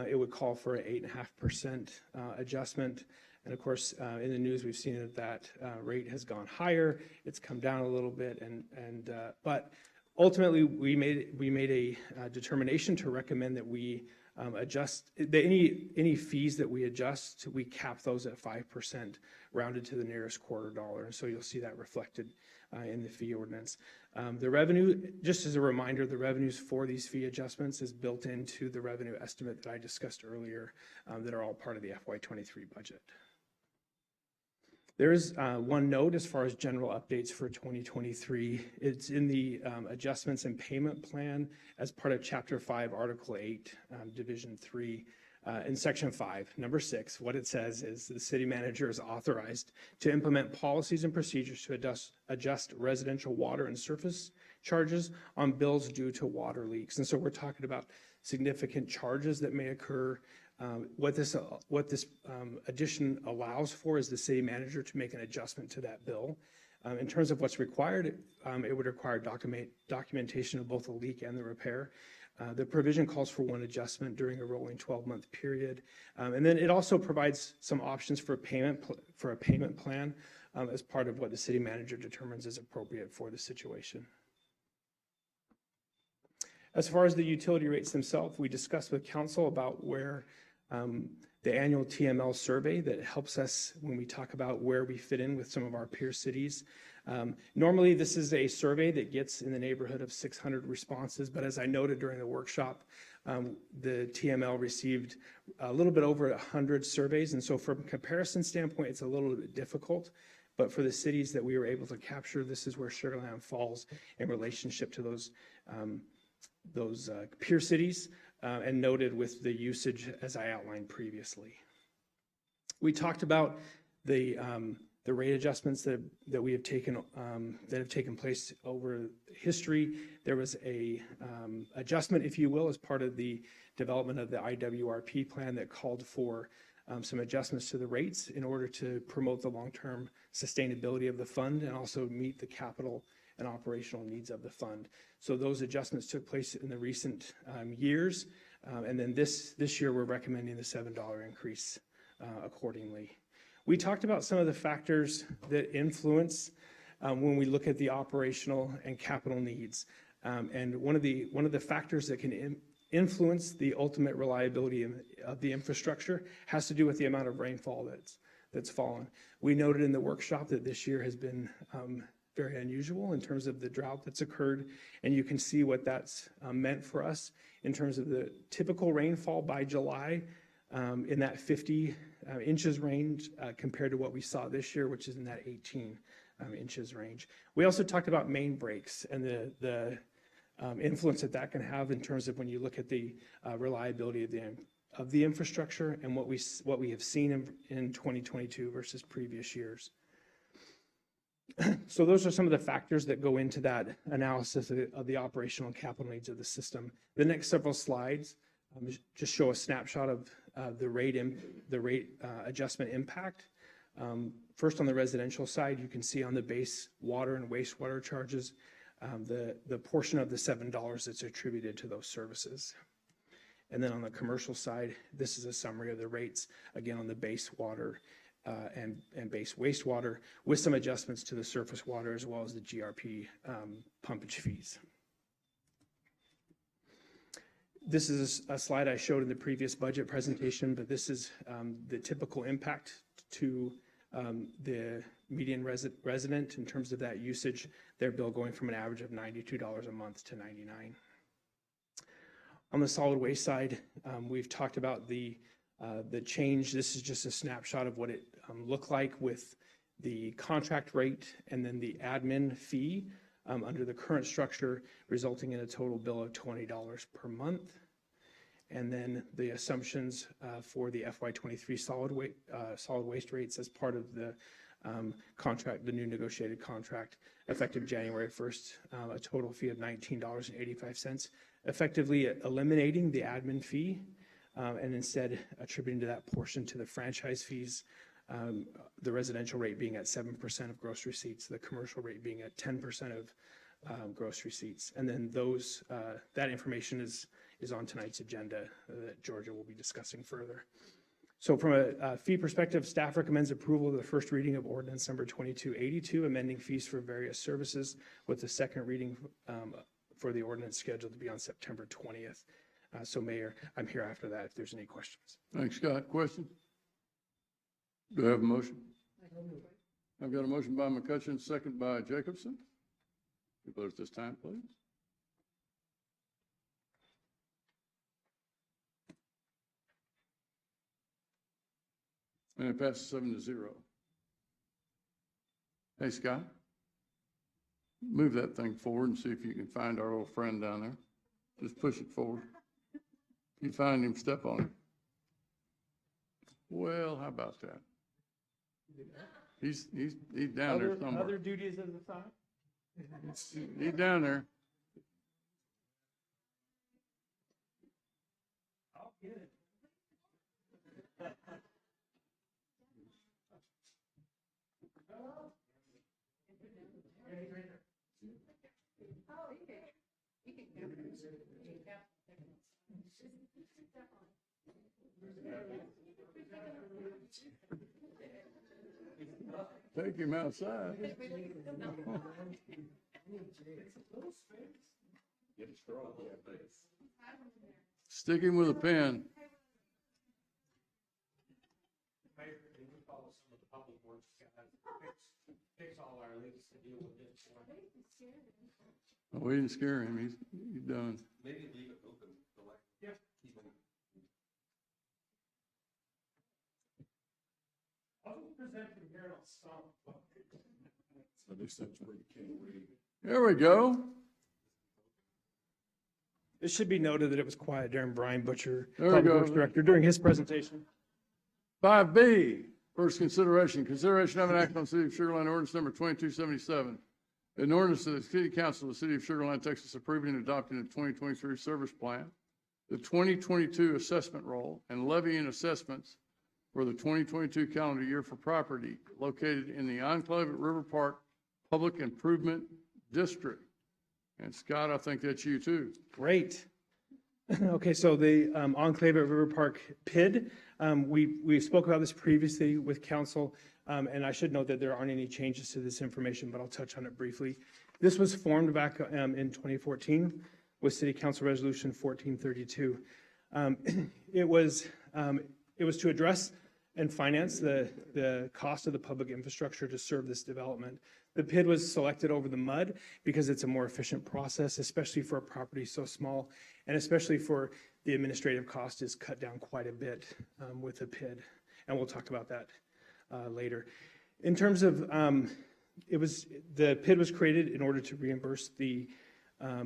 it would call for an 8.5% adjustment. And of course, in the news, we've seen that rate has gone higher. It's come down a little bit, but ultimately, we made a determination to recommend that we any fees that we adjust, we cap those at 5% rounded to the nearest quarter dollar. So you'll see that reflected in the fee ordinance. The revenue, just as a reminder, the revenues for these fee adjustments is built into the revenue estimate that I discussed earlier that are all part of the FY23 budget. There is one note as far as general updates for 2023. It's in the adjustments and payment plan as part of Chapter 5, Article 8, Division 3. In Section 5, Number 6, what it says is the city manager is authorized to implement policies and procedures to adjust residential water and surface charges on bills due to water leaks. And so we're talking about significant charges that may occur. What this addition allows for is the city manager to make an adjustment to that bill. In terms of what's required, it would require documentation of both the leak and the repair. The provision calls for one adjustment during a rolling 12-month period. And then it also provides some options for a payment plan as part of what the city manager determines is appropriate for the situation. As far as the utility rates themselves, we discussed with council about where the annual TML survey that helps us when we talk about where we fit in with some of our peer cities. Normally, this is a survey that gets in the neighborhood of 600 responses, but as I noted during the workshop, the TML received a little bit over 100 surveys, and so from a comparison standpoint, it's a little bit difficult. But for the cities that we were able to capture, this is where Sugarland falls in relationship to those peer cities, and noted with the usage as I outlined previously. We talked about the rate adjustments that we have taken that have taken place over history. There was a adjustment, if you will, as part of the development of the IWRP plan that called for some adjustments to the rates in order to promote the long-term sustainability of the fund and also meet the capital and operational needs of the fund. So those adjustments took place in the recent years, and then this year we're recommending the $7 increase accordingly. We talked about some of the factors that influence when we look at the operational and capital needs, and one of the factors that can influence the ultimate reliability of the infrastructure has to do with the amount of rainfall that's fallen. We noted in the workshop that this year has been very unusual in terms of the drought that's occurred, and you can see what that's meant for us in terms of the typical rainfall by July in that 50 inches range compared to what we saw this year, which is in that 18 inches range. We also talked about main breaks and the influence that can have in terms of when you look at the reliability of the infrastructure and what we have seen in 2022 versus previous years. So those are some of the factors that go into that analysis of the operational and capital needs of the system. The next several slides just show a snapshot of the rate adjustment impact. First, on the residential side, you can see on the base water and wastewater charges, the portion of the $7 that's attributed to those services. And then on the commercial side, this is a summary of the rates, again, on the base water and base wastewater, with some adjustments to the surface water as well as the GRP pumpage fees. This is a slide I showed in the previous budget presentation, but this is the typical impact to the median resident in terms of that usage, their bill going from an average of $92 a month to $99. On the solid waste side, we've talked about the change. This is just a snapshot of what it looked like with the contract rate and then the admin fee under the current structure, resulting in a total bill of $20 per month. And then the assumptions for the FY23 solid waste rates as part of the contract, the new negotiated contract, effective January 1st, a total fee of $19.85, effectively eliminating the admin fee and instead attributing to that portion to the franchise fees, the residential rate being at 7% of gross receipts, the commercial rate being at 10% of gross receipts. And then that information is on tonight's agenda that Georgia will be discussing further. So from a fee perspective, staff recommends approval of the first reading of ordinance number 2282, amending fees for various services, with the second reading for the ordinance scheduled to be on September 20th. So Mayor, I'm here after that if there's any questions. Thanks, Scott. Question? Do I have a motion? I've got a motion by McCutcheon, second by Jacobson. You vote at this time, please. And it passes 7-0. Hey, Scott, move that thing forward and see if you can find our old friend down there. Just push it forward. If you find him, step on him. Well, how about that? He's down there somewhere. duties as a sign? He's down there. Take him outside. Stick him with a pen. Oh, we didn't scare him. He's done. Maybe leave it open. There we go. It should be noted that it was quiet during Brian Butcher, There we Public go. Works Director, during his presentation. 5B, first consideration of an act on City of Sugarland ordinance number 2277. An ordinance of the City Council of the City of Sugarland, Texas, approving and adopting the 2023 service plan, the 2022 assessment roll, and levying assessments for the 2022 calendar year for property located in the Enclave at River Park Public Improvement District. And Scott, I think that's you too. Great. Okay, so the Enclave at River Park PID, we spoke about this previously with council, and I should note that there aren't any changes to this information, but I'll touch on it briefly. This was formed back in 2014 with City Council Resolution 1432. It was to address and finance the cost of the public infrastructure to serve this development. The PID was selected over the MUD because it's a more efficient process, especially for a property so small, and especially for the administrative cost is cut down quite a bit with the PID. And we'll talk about that later. In terms of, the PID was created in order to reimburse the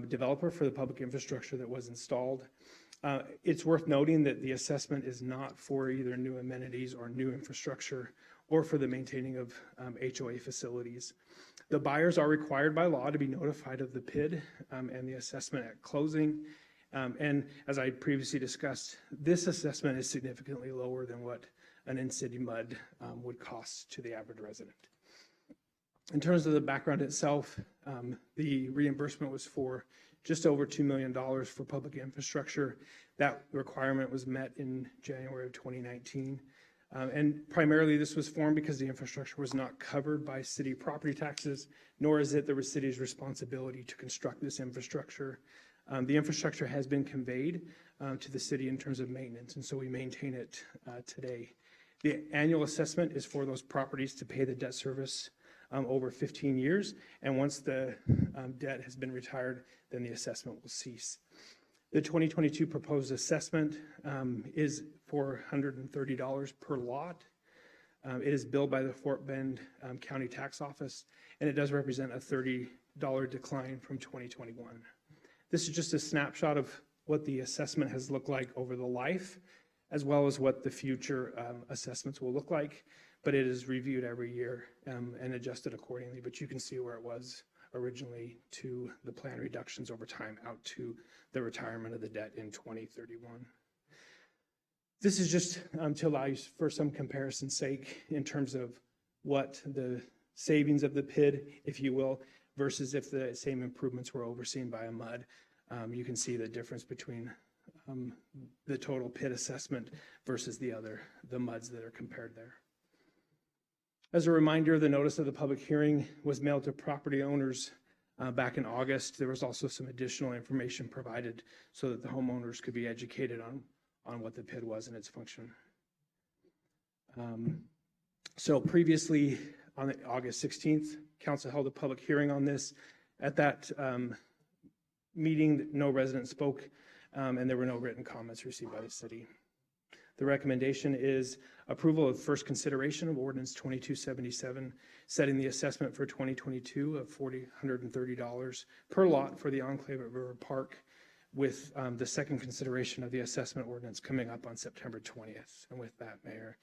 developer for the public infrastructure that was installed. It's worth noting that the assessment is not for either new amenities or new infrastructure or for the maintaining of HOA facilities. The buyers are required by law to be notified of the PID and the assessment at closing. And as I previously discussed, this assessment is significantly lower than what an in-city MUD would cost to the average resident. In terms of the background itself, the reimbursement was for just over $2 million for public infrastructure. That requirement was met in January of 2019. And primarily this was formed because the infrastructure was not covered by city property taxes, nor is it the city's responsibility to construct this infrastructure. The infrastructure has been conveyed to the city in terms of maintenance, and so we maintain it today. The annual assessment is for those properties to pay the debt service over 15 years, and once the debt has been retired, then the assessment will cease. The 2022 proposed assessment is $430 per lot. It is billed by the Fort Bend County Tax Office, and it does represent a $30 decline from 2021. This is just a snapshot of what the assessment has looked like over the life, as well as what the future assessments will look like, but it is reviewed every year and adjusted accordingly, but you can see where it was originally to the plan reductions over time out to the retirement of the debt in 2031. This is just to allow you for some comparison's sake in terms of what the savings of the PID, if you will, versus if the same improvements were overseen by a MUD. You can see the difference between the total PID assessment versus the MUDs that are compared there. As a reminder, the notice of the public hearing was mailed to property owners back in August. There was also some additional information provided so that the homeowners could be educated on what the PID was and its function. So previously, on August 16th, council held a public hearing on this. At that meeting, no residents spoke, and there were no written comments received by the city. The recommendation is approval of first consideration of Ordinance 2277, setting the assessment for 2022 of $430 per lot for the Enclave at River Park, with the second consideration of the assessment ordinance coming up on September 20th. And with that, Mayor,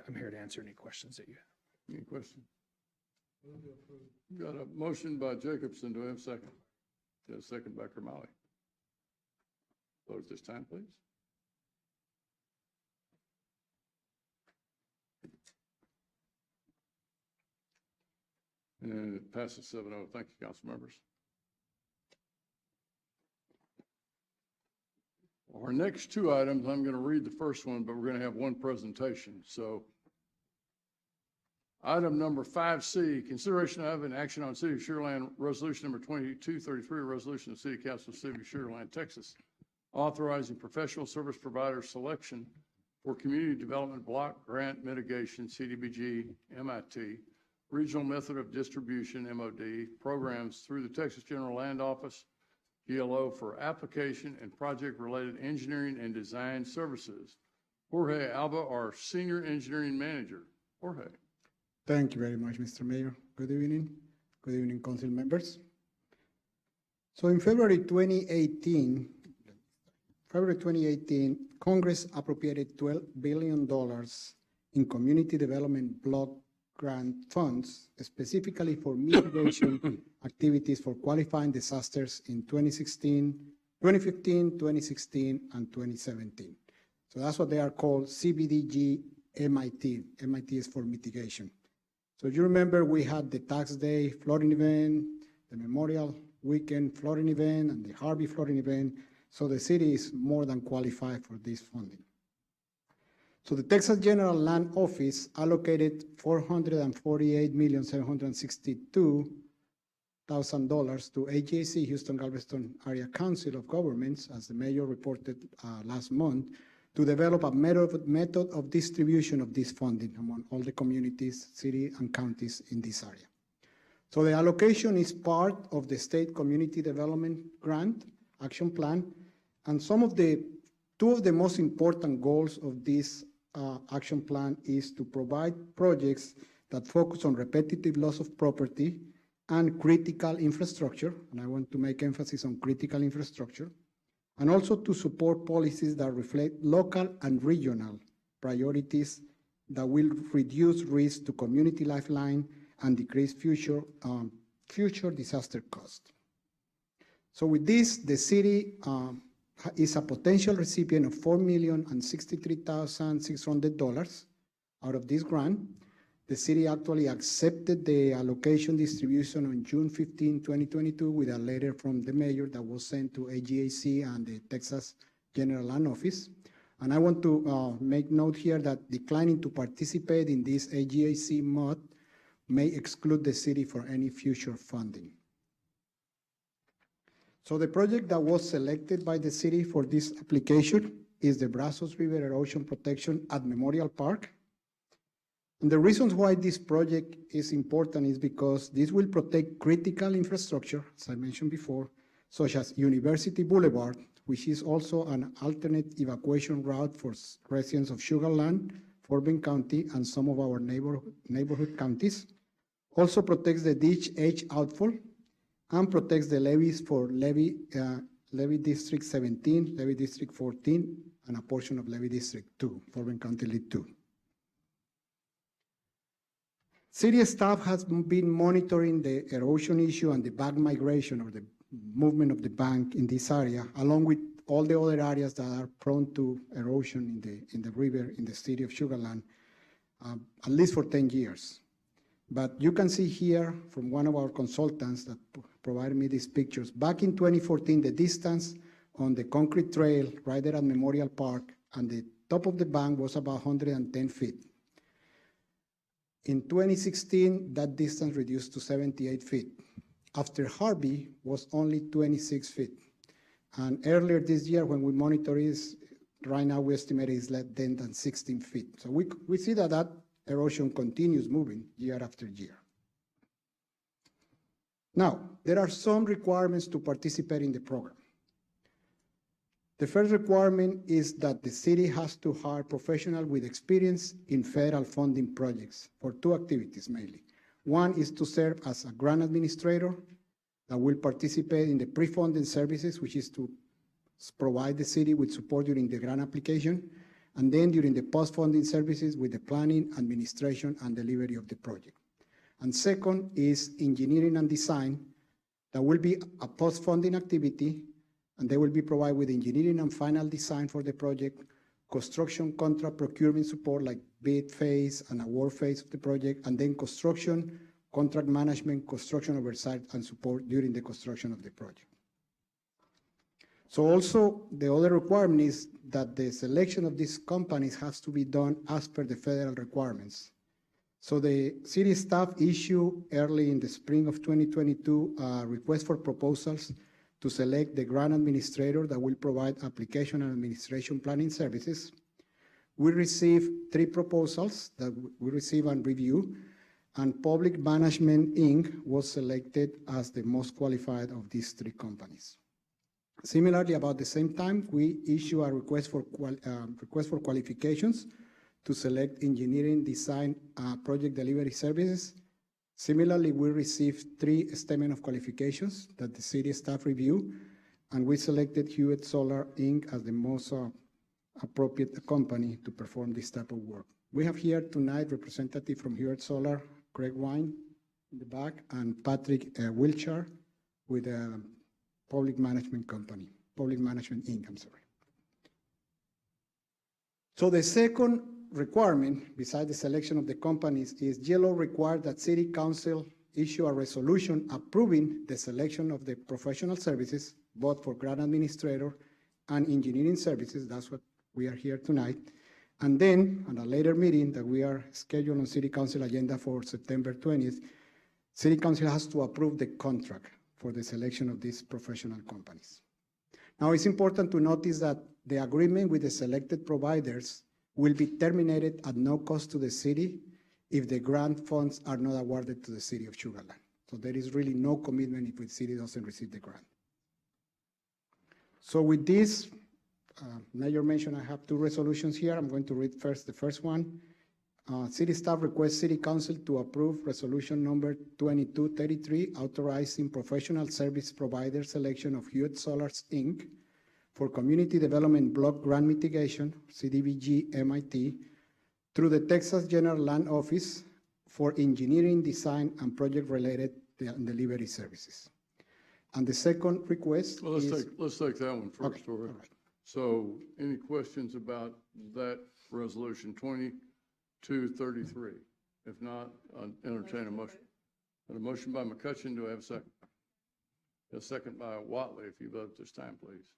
I'm here to answer any questions that you have. Any questions? Got a motion by Jacobson. Do I have a second? Got a second by Kermally. Vote at this time, please. And it passes 7-0. Thank you, council members. Our next two items, I'm going to read the first one, but we're going to have one presentation. So item number 5C, consideration of and action on City of Sugarland Resolution number 2233, a resolution of the City Council of the City of Sugarland, Texas, authorizing professional service provider selection for community development block grant mitigation, CDBG, MIT, regional method of distribution, MOD, programs through the Texas General Land Office, GLO, for application and project-related engineering and design services. Jorge Alba, our Senior Engineering Manager. Jorge. Thank you very much, Mr. Mayor. Good evening. Good evening, council members. So in February 2018, Congress appropriated $12 billion in community development block grant funds, specifically for mitigation activities for qualifying disasters in 2015, 2016, and 2017. So that's what they are called, CBDG MIT. MIT is for mitigation. So you remember we had the Tax Day flooding event, the Memorial Weekend flooding event, and the Harvey flooding event. So the city is more than qualified for this funding. So the Texas General Land Office allocated $448,762,000 to AGAC, Houston Galveston Area Council of Governments, as the mayor reported last month, to develop a method of distribution of this funding among all the communities, city and counties in this area. So the allocation is part of the State Community Development Grant Action Plan, and two of the most important goals of this action plan is to provide projects that focus on repetitive loss of property and critical infrastructure, and I want to make emphasis on critical infrastructure, and also to support policies that reflect local and regional priorities that will reduce risk to community lifeline and decrease future disaster costs. So with this, the city is a potential recipient of $4,063,600 out of this grant. The city actually accepted the allocation distribution on June 15, 2022, with a letter from the mayor that was sent to AGAC and the Texas General Land Office. And I want to make note here that declining to participate in this AGAC MOD may exclude the city for any future funding. So the project that was selected by the city for this application is the Brazos River Erosion Protection at Memorial Park. And the reasons why this project is important is because this will protect critical infrastructure, as I mentioned before, such as University Boulevard, which is also an alternate evacuation route for residents of Sugarland, Fort Bend County, and some of our neighborhood counties. Also protects the ditch edge outfall, and protects the levees for Levy District 17, Levy District 14, and a portion of Levy District 2, Fort Bend County Lead 2. City staff has been monitoring the erosion issue and the bank migration, or the movement of the bank in this area, along with all the other areas that are prone to erosion in the river in the city of Sugarland, at least for 10 years. But you can see here from one of our consultants that provided me these pictures. Back in 2014, the distance on the concrete trail right there at Memorial Park and the top of the bank was about 110 feet. In 2016, that distance reduced to 78 feet. after Harvey was only 26 feet. And earlier this year, when we monitor is, right now we estimate it's less than 16 feet. So we see that erosion continues moving year after year. Now, there are some requirements to participate in the program. The first requirement is that the city has to hire professionals with experience in federal funding projects for two activities mainly. One is to serve as a grant administrator that will participate in the pre-funding services, which is to provide the city with support during the grant application, and then during the post-funding services with the planning, administration, and delivery of the project. And second is engineering and design. That will be a post-funding activity, and they will be provided with engineering and final design for the project, construction contract procurement support like bid phase and award phase of the project, and then construction, contract management, construction oversight, and support during the construction of the project. So also, the other requirement is that the selection of these companies has to be done as per the federal requirements. So the city staff issued early in the spring of 2022 a request for proposals to select the grant administrator that will provide application and administration planning services. We received 3 proposals that we receive and review, and Public Management, Inc. was selected as the most qualified of these 3 companies. Similarly, about the same time, we issue a request for qualifications to select engineering, design, project delivery services. Similarly, we received 3 statements of qualifications that the city staff review, and we selected Hewitt Solar, Inc. as the most appropriate company to perform this type of work. We have here tonight representative from Hewitt Solar, Craig Wine in the back, and Patrick Wiltshire with a Public Management Company, Public Management, Inc., I'm sorry. So the second requirement, besides the selection of the companies, is JLO required that City Council issue a resolution approving the selection of the professional services, both for grant administrator and engineering services. That's what we are here tonight. And then, at a later meeting that we are scheduled on City Council agenda for September 20th, City Council has to approve the contract for the selection of these professional companies. Now, it's important to notice that the agreement with the selected providers will be terminated at no cost to the city if the grant funds are not awarded to the city of Sugarland. So there is really no commitment if the city doesn't receive the grant. So with this, Mayor mentioned I have 2 resolutions here. I'm going to read first the first one. City staff requests City Council to approve resolution number 2233, authorizing professional service provider selection of Hewitt Solars, Inc. for Community Development Block Grant Mitigation, CDBG MIT, through the Texas General Land Office for engineering, design, and project-related delivery services. And the second request Well, let's take that one first, Okay, Tori. all right. So any questions about that resolution 2233? If not, I'll entertain a motion. A motion by McCutcheon, do I have a second? A second by Watley, if you vote this time, please.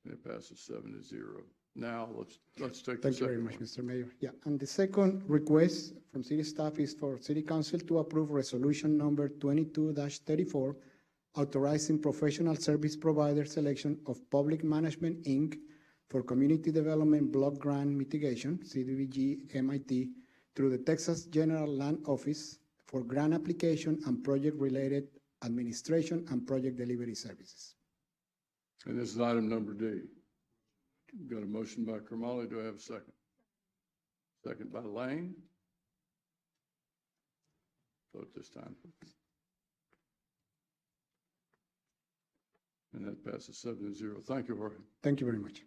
And it passes 7-0. Now, let's take the Thank you very second much, one. Mr. Mayor. Yeah, and the second request from city staff is for City Council to approve resolution number 22-34, authorizing professional service provider selection of Public Management, Inc. for Community Development Block Grant Mitigation, CDBG MIT, through the Texas General Land Office for grant application and project-related administration and project delivery services. And this is item number D. Got a motion by Kamali. Do I have a second? Second by Lane. Vote this time. And that passes 7-0. Thank you, Jorge. Thank you very much.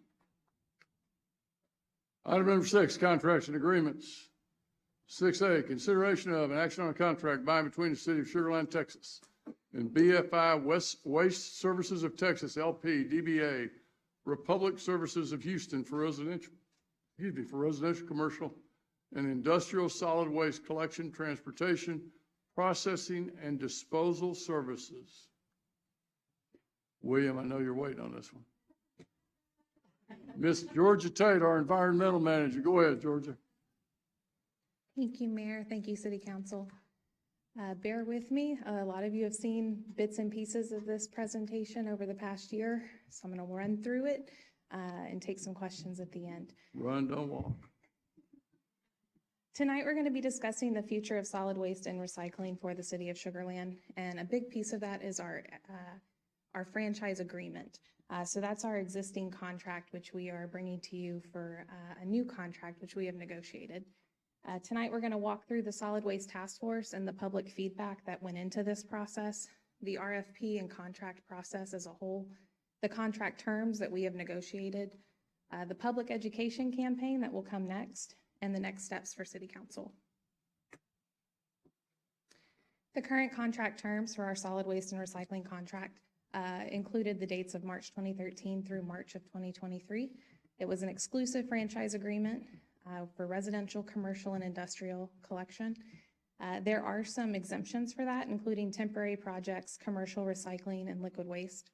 Item number 6, contracts and agreements. 6A, consideration of an action on a contract by and between the City of Sugarland, Texas, and BFI Waste Services of Texas, LP, DBA, Republic Services of Houston for residential, commercial, and industrial solid waste collection, transportation, processing, and disposal services. William, I know you're waiting on this one. Miss Georgia Tate, our environmental manager. Go ahead, Georgia. Thank you, Mayor. Thank you, City Council. Bear with me. A lot of you have seen bits and pieces of this presentation over the past year, so I'm going to run through it and take some questions at the end. Run, don't walk. Tonight, we're going to be discussing the future of solid waste and recycling for the city of Sugarland, and a big piece of that is our franchise agreement. So that's our existing contract, which we are bringing to you for a new contract, which we have negotiated. Tonight, we're going to walk through the solid waste task force and the public feedback that went into this process, the RFP and contract process as a whole, the contract terms that we have negotiated, the public education campaign that will come next, and the next steps for City Council. The current contract terms for our solid waste and recycling contract included the dates of March 2013 through March of 2023. It was an exclusive franchise agreement for residential, commercial, and industrial collection. There are some exemptions for that, including temporary projects, commercial recycling, and liquid waste.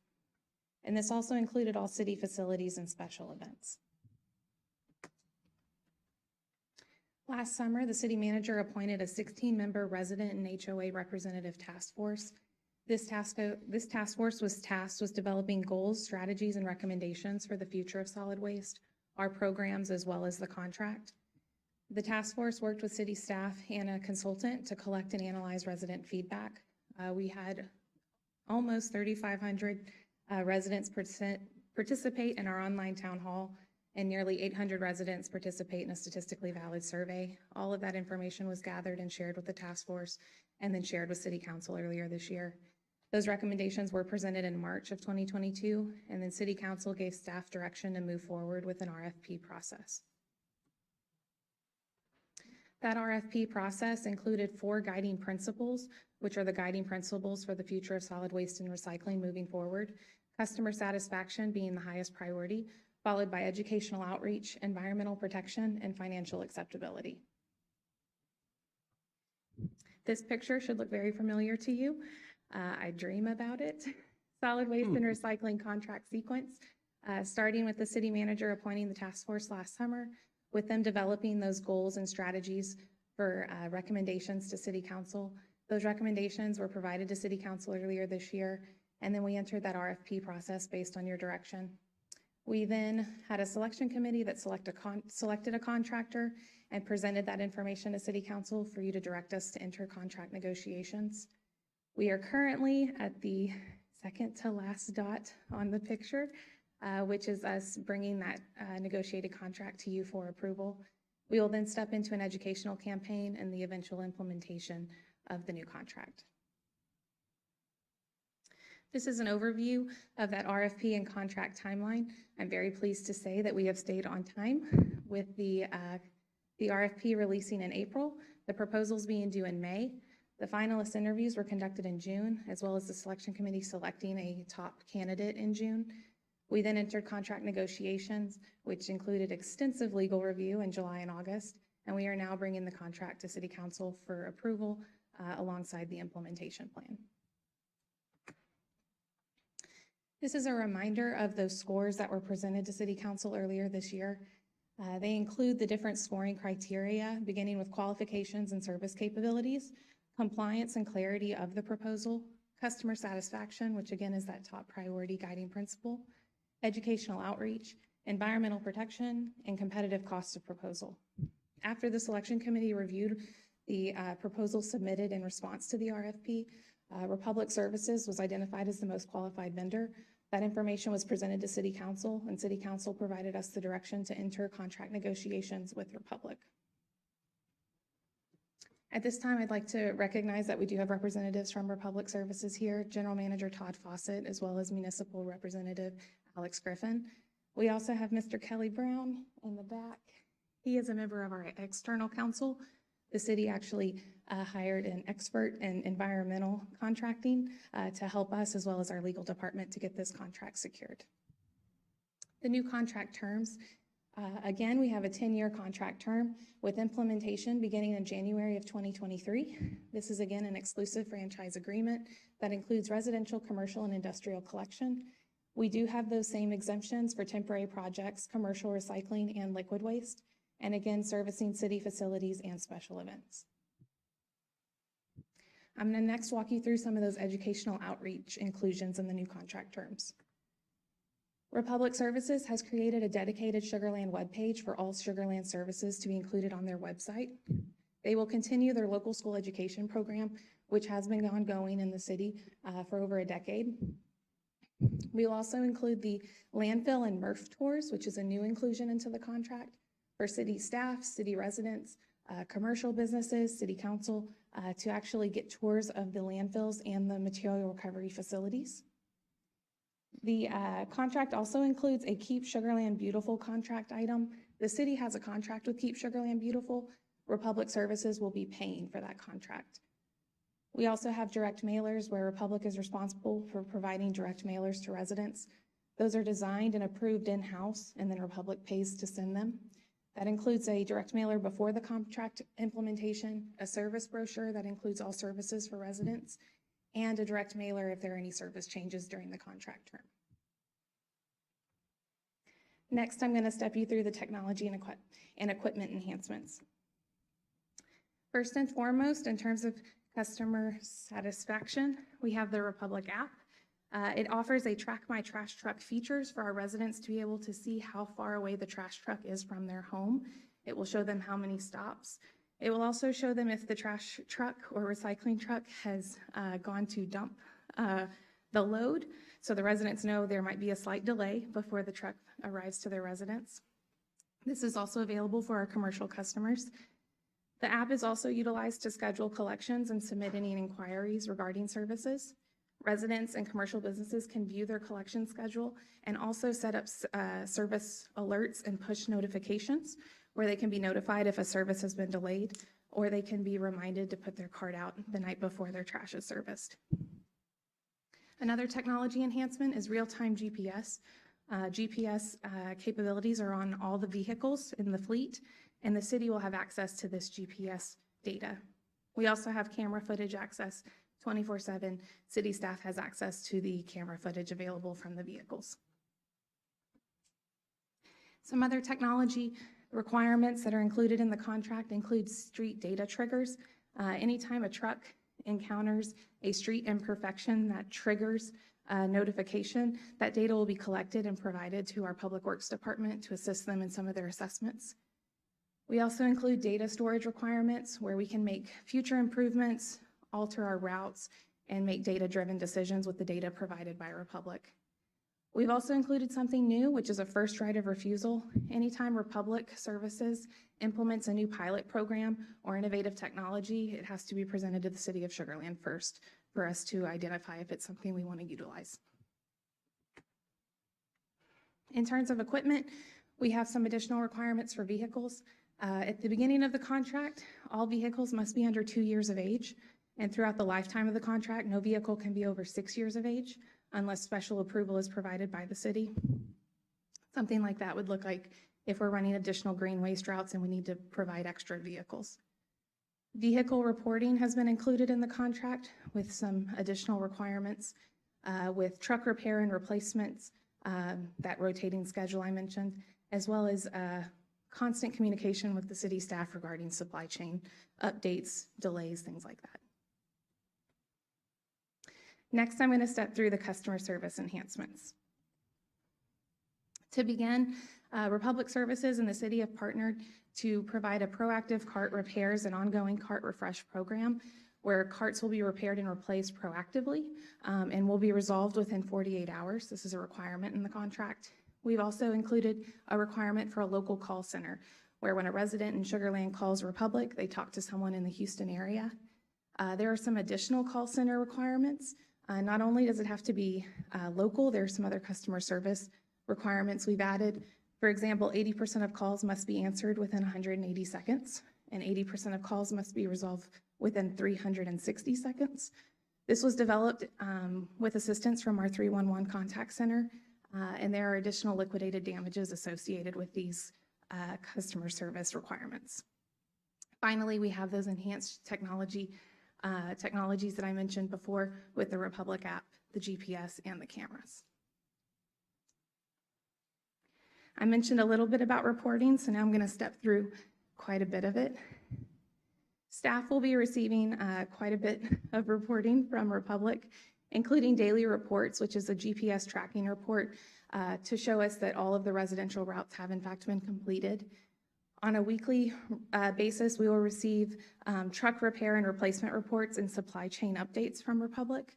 And this also included all city facilities and special events. Last summer, the city manager appointed a 16-member resident and HOA representative task force. This task force was tasked with developing goals, strategies, and recommendations for the future of solid waste, our programs, as well as the contract. The task force worked with city staff and a consultant to collect and analyze resident feedback. We had almost 3,500 residents participate in our online town hall, and nearly 800 residents participate in a statistically valid survey. All of that information was gathered and shared with the task force and then shared with City Council earlier this year. Those recommendations were presented in March of 2022, and then City Council gave staff direction to move forward with an RFP process. That RFP process included 4 guiding principles, which are the guiding principles for the future of solid waste and recycling moving forward. Customer satisfaction being the highest priority, followed by educational outreach, environmental protection, and financial acceptability. This picture should look very familiar to you. I dream about it. Solid waste and recycling contract sequence, starting with the city manager appointing the task force last summer, with them developing those goals and strategies for recommendations to City Council. Those recommendations were provided to City Council earlier this year, and then we entered that RFP process based on your direction. We then had a selection committee that selected a contractor and presented that information to City Council for you to direct us to enter contract negotiations. We are currently at the second to last dot on the picture, which is us bringing that negotiated contract to you for approval. We will then step into an educational campaign and the eventual implementation of the new contract. This is an overview of that RFP and contract timeline. I'm very pleased to say that we have stayed on time with the RFP releasing in April, the proposals being due in May. The finalist interviews were conducted in June, as well as the selection committee selecting a top candidate in June. We then entered contract negotiations, which included extensive legal review in July and August, and we are now bringing the contract to City Council for approval alongside the implementation plan. This is a reminder of those scores that were presented to City Council earlier this year. They include the different scoring criteria, beginning with qualifications and service capabilities, compliance and clarity of the proposal, customer satisfaction, which again is that top priority guiding principle, educational outreach, environmental protection, and competitive cost of proposal. After the selection committee reviewed the proposal submitted in response to the RFP, Republic Services was identified as the most qualified vendor. That information was presented to City Council, and City Council provided us the direction to enter contract negotiations with Republic. At this time, I'd like to recognize that we do have representatives from Republic Services here, General Manager Todd Fawcett, as well as Municipal Representative Alex Griffin. We also have Mr. Kelly Brown in the back. He is a member of our external council. The city actually hired an expert in environmental contracting to help us, as well as our legal department, to get this contract secured. The new contract terms, again, we have a 10-year contract term with implementation beginning in January of 2023. This is again an exclusive franchise agreement that includes residential, commercial, and industrial collection. We do have those same exemptions for temporary projects, commercial recycling, and liquid waste, and again, servicing city facilities and special events. I'm going to next walk you through some of those educational outreach inclusions in the new contract terms. Republic Services has created a dedicated Sugarland webpage for all Sugarland services to be included on their website. They will continue their local school education program, which has been ongoing in the city for over a decade. We will also include the landfill and MRF tours, which is a new inclusion into the contract for city staff, city residents, commercial businesses, city council, to actually get tours of the landfills and the material recovery facilities. The contract also includes a Keep Sugarland Beautiful contract item. The city has a contract with Keep Sugarland Beautiful. Republic Services will be paying for that contract. We also have direct mailers where Republic is responsible for providing direct mailers to residents. Those are designed and approved in-house, and then Republic pays to send them. That includes a direct mailer before the contract implementation, a service brochure that includes all services for residents, and a direct mailer if there are any service changes during the contract term. Next, I'm going to step you through the technology and equipment enhancements. First and foremost, in terms of customer satisfaction, we have the Republic app. It offers a Track My Trash Truck features for our residents to be able to see how far away the trash truck is from their home. It will show them how many stops. It will also show them if the trash truck or recycling truck has gone to dump the load, so the residents know there might be a slight delay before the truck arrives to their residence. This is also available for our commercial customers. The app is also utilized to schedule collections and submit any inquiries regarding services. Residents and commercial businesses can view their collection schedule and also set up service alerts and push notifications where they can be notified if a service has been delayed, or they can be reminded to put their cart out the night before their trash is serviced. Another technology enhancement is real-time GPS. GPS capabilities are on all the vehicles in the fleet, and the city will have access to this GPS data. We also have camera footage access 24/7. City staff has access to the camera footage available from the vehicles. Some other technology requirements that are included in the contract include street data triggers. Anytime a truck encounters a street imperfection that triggers notification, that data will be collected and provided to our Public Works Department to assist them in some of their assessments. We also include data storage requirements where we can make future improvements, alter our routes, and make data-driven decisions with the data provided by Republic. We've also included something new, which is a first right of refusal. Anytime Republic Services implements a new pilot program or innovative technology, it has to be presented to the City of Sugarland first for us to identify if it's something we want to utilize. In terms of equipment, we have some additional requirements for vehicles. At the beginning of the contract, all vehicles must be under 2 years of age, and throughout the lifetime of the contract, no vehicle can be over 6 years of age unless special approval is provided by the city. Something like that would look like if we're running additional green waste routes and we need to provide extra vehicles. Vehicle reporting has been included in the contract with some additional requirements with truck repair and replacements, that rotating schedule I mentioned, as well as constant communication with the city staff regarding supply chain updates, delays, things like that. Next, I'm going to step through the customer service enhancements. To begin, Republic Services and the city have partnered to provide a proactive cart repairs and ongoing cart refresh program where carts will be repaired and replaced proactively and will be resolved within 48 hours. This is a requirement in the contract. We've also included a requirement for a local call center where when a resident in Sugarland calls Republic, they talk to someone in the Houston area. There are some additional call center requirements. Not only does it have to be local, there are some other customer service requirements we've added. For example, 80% of calls must be answered within 180 seconds, and 80% of calls must be resolved within 360 seconds. This was developed with assistance from our 311 contact center, and there are additional liquidated damages associated with these customer service requirements. Finally, we have those enhanced technologies that I mentioned before with the Republic app, the GPS, and the cameras. I mentioned a little bit about reporting, so now I'm going to step through quite a bit of it. Staff will be receiving quite a bit of reporting from Republic, including daily reports, which is a GPS tracking report to show us that all of the residential routes have in fact been completed. On a weekly basis, we will receive truck repair and replacement reports and supply chain updates from Republic.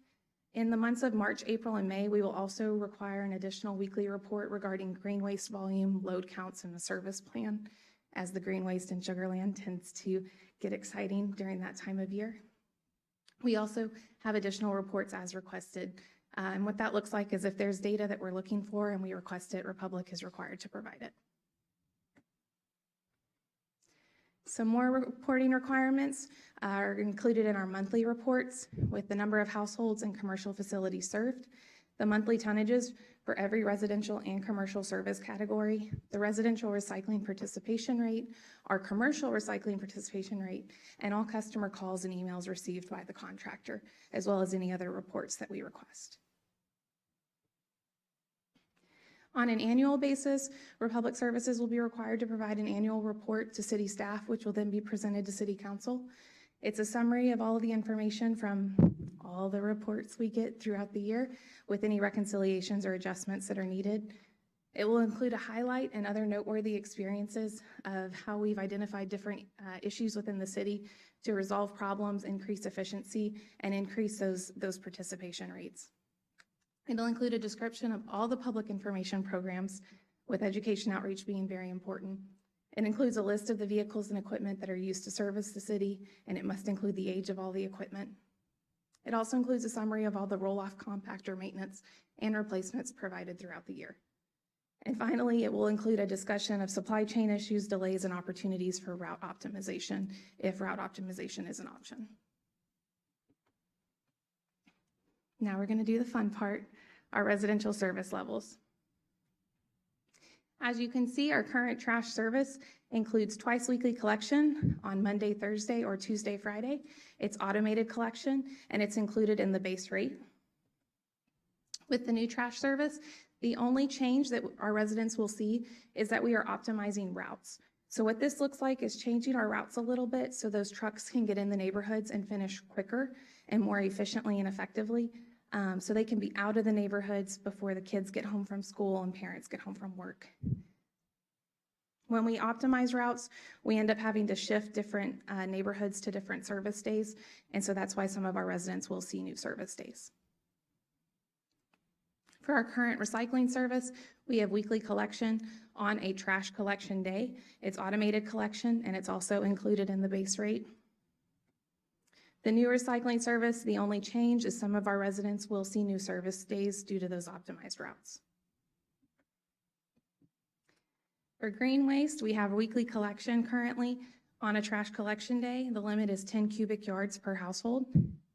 In the months of March, April, and May, we will also require an additional weekly report regarding green waste volume, load counts, and the service plan, as the green waste in Sugarland tends to get exciting during that time of year. We also have additional reports as requested. And what that looks like is if there's data that we're looking for and we request it, Republic is required to provide it. Some more reporting requirements are included in our monthly reports with the number of households and commercial facilities served, the monthly tonnages for every residential and commercial service category, the residential recycling participation rate, our commercial recycling participation rate, and all customer calls and emails received by the contractor, as well as any other reports that we request. On an annual basis, Republic Services will be required to provide an annual report to city staff, which will then be presented to City Council. It's a summary of all of the information from all the reports we get throughout the year with any reconciliations or adjustments that are needed. It will include a highlight and other noteworthy experiences of how we've identified different issues within the city to resolve problems, increase efficiency, and increase those participation rates. It'll include a description of all the public information programs, with education outreach being very important. It includes a list of the vehicles and equipment that are used to service the city, and it must include the age of all the equipment. It also includes a summary of all the roll-off compactor maintenance and replacements provided throughout the year. And finally, it will include a discussion of supply chain issues, delays, and opportunities for route optimization, if route optimization is an option. Now we're going to do the fun part, our residential service levels. As you can see, our current trash service includes twice weekly collection on Monday, Thursday, or Tuesday, Friday. It's automated collection, and it's included in the base rate. With the new trash service, the only change that our residents will see is that we are optimizing routes. So what this looks like is changing our routes a little bit so those trucks can get in the neighborhoods and finish quicker and more efficiently and effectively, so they can be out of the neighborhoods before the kids get home from school and parents get home from work. When we optimize routes, we end up having to shift different neighborhoods to different service days, and so that's why some of our residents will see new service days. For our current recycling service, we have weekly collection on a trash collection day. It's automated collection, and it's also included in the base rate. The new recycling service, the only change is some of our residents will see new service days due to those optimized routes. For green waste, we have weekly collection currently on a trash collection day. The limit is 10 cubic yards per household.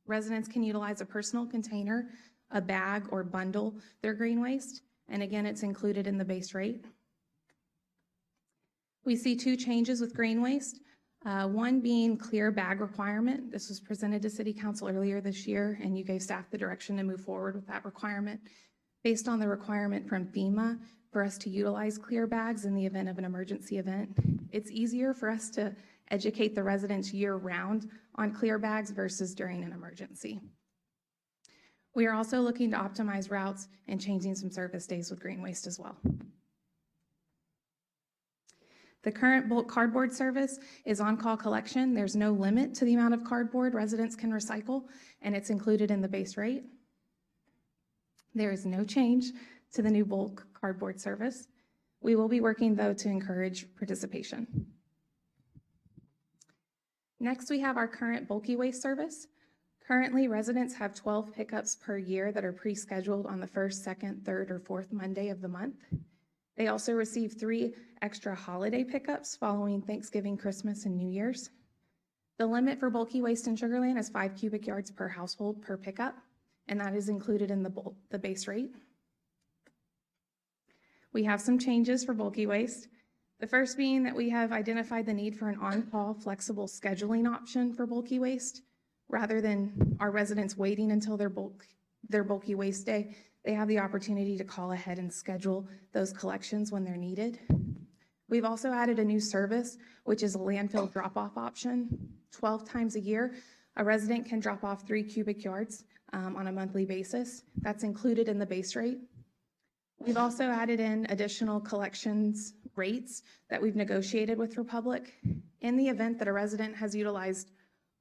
Residents can utilize a personal container, a bag, or bundle their green waste, and again, it's included in the base rate. We see two changes with green waste. One being clear bag requirement. This was presented to City Council earlier this year, and you gave staff the direction to move forward with that requirement. Based on the requirement from FEMA for us to utilize clear bags in the event of an emergency event, it's easier for us to educate the residents year-round on clear bags versus during an emergency. We are also looking to optimize routes and changing some service days with green waste as well. The current bulk cardboard service is on-call collection. There's no limit to the amount of cardboard residents can recycle, and it's included in the base rate. There is no change to the new bulk cardboard service. We will be working, though, to encourage participation. Next, we have our current bulky waste service. Currently, residents have 12 pickups per year that are pre-scheduled on the first, second, third, or fourth Monday of the month. They also receive 3 extra holiday pickups following Thanksgiving, Christmas, and New Year's. The limit for bulky waste in Sugarland is 5 cubic yards per household per pickup, and that is included in the base rate. We have some changes for bulky waste. The first being that we have identified the need for an on-call flexible scheduling option for bulky waste, rather than our residents waiting until their bulk their bulky waste day, they have the opportunity to call ahead and schedule those collections when they're needed. We've also added a new service, which is a landfill drop-off option. 12 times a year, a resident can drop off 3 cubic yards on a monthly basis. That's included in the base rate. We've also added in additional collections rates that we've negotiated with Republic. In the event that a resident has utilized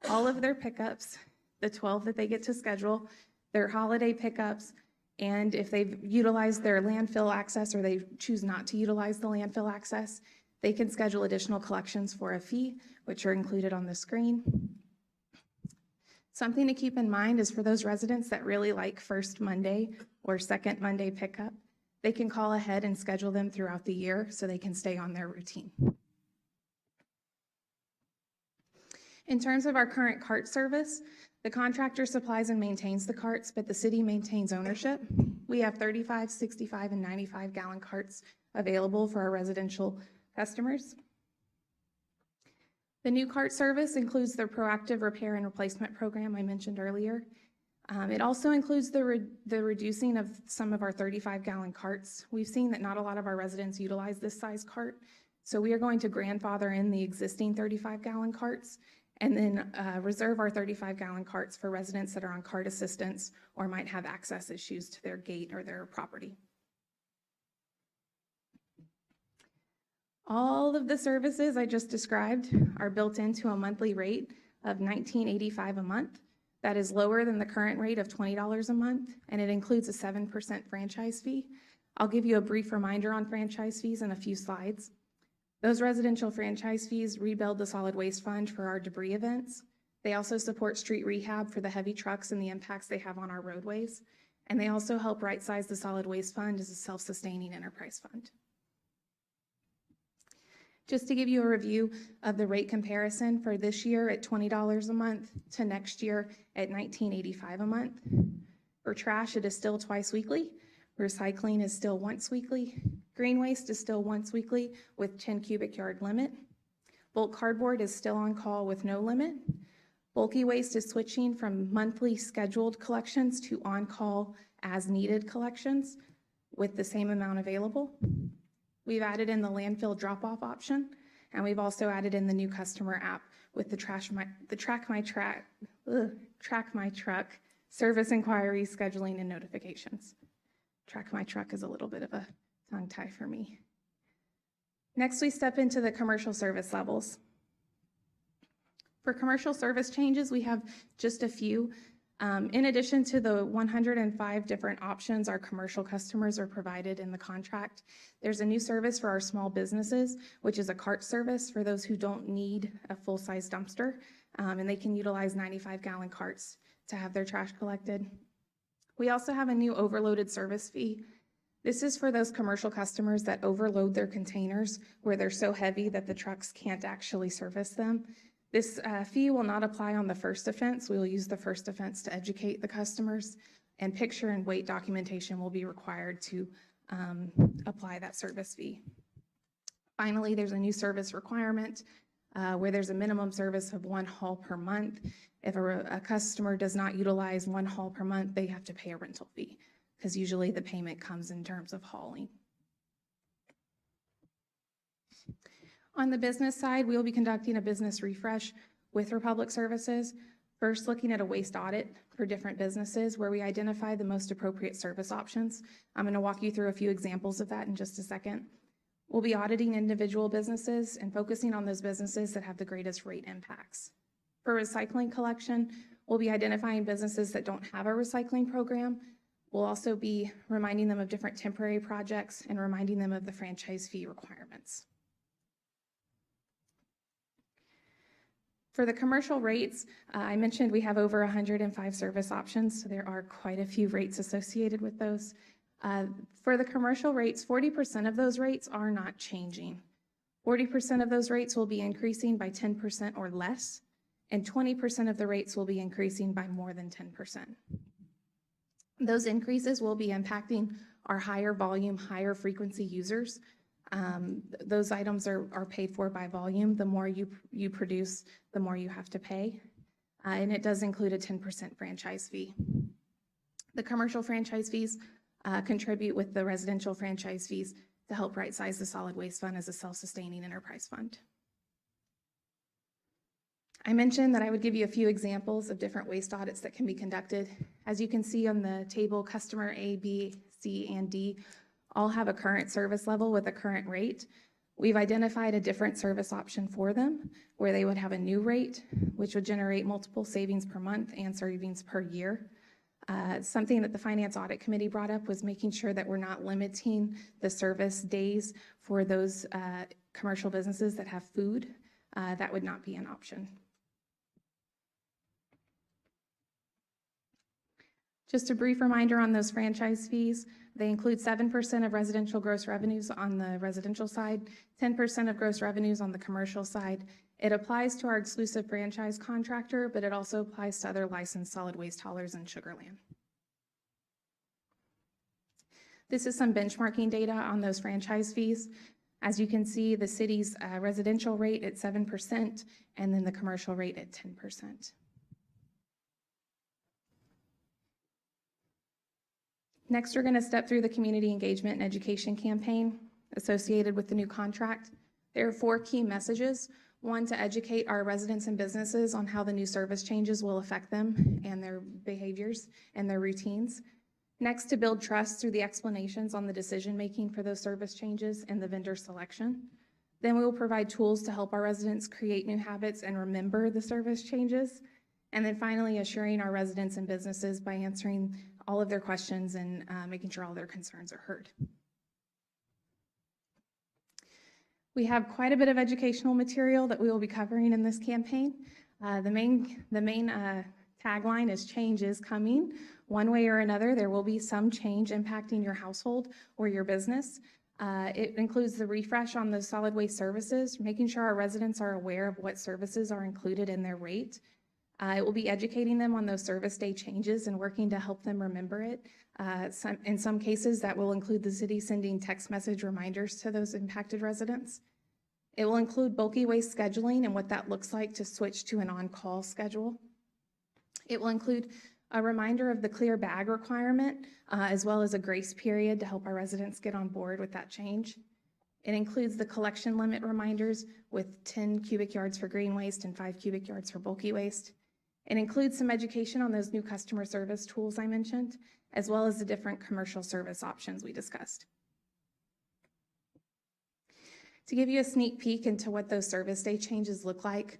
all of their pickups, the 12 that they get to schedule, their holiday pickups, and if they've utilized their landfill access or they choose not to utilize the landfill access, they can schedule additional collections for a fee, which are included on the screen. Something to keep in mind is for those residents that really like first Monday or second Monday pickup, they can call ahead and schedule them throughout the year so they can stay on their routine. In terms of our current cart service, the contractor supplies and maintains the carts, but the city maintains ownership. We have 35, 65, and 95-gallon carts available for our residential customers. The new cart service includes the proactive repair and replacement program I mentioned earlier. It also includes the reducing of some of our 35-gallon carts. We've seen that not a lot of our residents utilize this size cart, so we are going to grandfather in the existing 35-gallon carts and then reserve our 35-gallon carts for residents that are on cart assistance or might have access issues to their gate or their property. All of the services I just described are built into a monthly rate of $19.85 a month. That is lower than the current rate of $20 a month, and it includes a 7% franchise fee. I'll give you a brief reminder on franchise fees in a few slides. Those residential franchise fees rebuild the solid waste fund for our debris events. They also support street rehab for the heavy trucks and the impacts they have on our roadways. And they also help right-size the solid waste fund as a self-sustaining enterprise fund. Just to give you a review of the rate comparison for this year at $20 a month to next year at $19.85 a month. For trash, it is still twice weekly. Recycling is still once weekly. Green waste is still once weekly with 10 cubic yard limit. Bulk cardboard is still on call with no limit. Bulky waste is switching from monthly scheduled collections to on-call as needed collections with the same amount available. We've added in the landfill drop-off option, and we've also added in the new customer app with the Track My Truck service inquiries, scheduling, and notifications. Track My Truck is a little bit of a tongue tie for me. Next, we step into the commercial service levels. For commercial service changes, we have just a few. In addition to the 105 different options our commercial customers are provided in the contract, there's a new service for our small businesses, which is a cart service for those who don't need a full-size dumpster, and they can utilize 95-gallon carts to have their trash collected. We also have a new overloaded service fee. This is for those commercial customers that overload their containers where they're so heavy that the trucks can't actually service them. This fee will not apply on the first offense. We will use the first offense to educate the customers, and picture and weight documentation will be required to apply that service fee. Finally, there's a new service requirement where there's a minimum service of 1 haul per month. If a customer does not utilize 1 haul per month, they have to pay a rental fee, because usually the payment comes in terms of hauling. On the business side, we will be conducting a business refresh with Republic Services. First, looking at a waste audit for different businesses where we identify the most appropriate service options. I'm going to walk you through a few examples of that in just a second. We'll be auditing individual businesses and focusing on those businesses that have the greatest rate impacts. For recycling collection, we'll be identifying businesses that don't have a recycling program. We'll also be reminding them of different temporary projects and reminding them of the franchise fee requirements. For the commercial rates, I mentioned we have over 105 service options, so there are quite a few rates associated with those. For the commercial rates, 40% of those rates are not changing. 40% of those rates will be increasing by 10% or less, and 20% of the rates will be increasing by more than 10%. Those increases will be impacting our higher volume, higher frequency users. Those items are paid for by volume. The more you produce, the more you have to pay. And it does include a 10% franchise fee. The commercial franchise fees contribute with the residential franchise fees to help right-size the solid waste fund as a self-sustaining enterprise fund. I mentioned that I would give you a few examples of different waste audits that can be conducted. As you can see on the table, customer A, B, C, and D all have a current service level with a current rate. We've identified a different service option for them where they would have a new rate, which would generate multiple savings per month and savings per year. Something that the Finance Audit Committee brought up was making sure that we're not limiting the service days for those commercial businesses that have food. That would not be an option. Just a brief reminder on those franchise fees. They include 7% of residential gross revenues on the residential side, 10% of gross revenues on the commercial side. It applies to our exclusive franchise contractor, but it also applies to other licensed solid waste haulers in Sugarland. This is some benchmarking data on those franchise fees. As you can see, the city's residential rate at 7% and then the commercial rate at 10%. Next, we're going to step through the community engagement and education campaign associated with the new contract. There are 4 key messages. 1, to educate our residents and businesses on how the new service changes will affect them and their behaviors and their routines. Next, to build trust through the explanations on the decision-making for those service changes and the vendor selection. Then we will provide tools to help our residents create new habits and remember the service changes. And then finally, assuring our residents and businesses by answering all of their questions and making sure all their concerns are heard. We have quite a bit of educational material that we will be covering in this campaign. The main tagline is change is coming. One way or another, there will be some change impacting your household or your business. It includes the refresh on the solid waste services, making sure our residents are aware of what services are included in their rate. It will be educating them on those service day changes and working to help them remember it. In some cases, that will include the city sending text message reminders to those impacted residents. It will include bulky waste scheduling and what that looks like to switch to an on-call schedule. It will include a reminder of the clear bag requirement, as well as a grace period to help our residents get on board with that change. It includes the collection limit reminders with 10 cubic yards for green waste and 5 cubic yards for bulky waste. It includes some education on those new customer service tools I mentioned, as well as the different commercial service options we discussed. To give you a sneak peek into what those service day changes look like,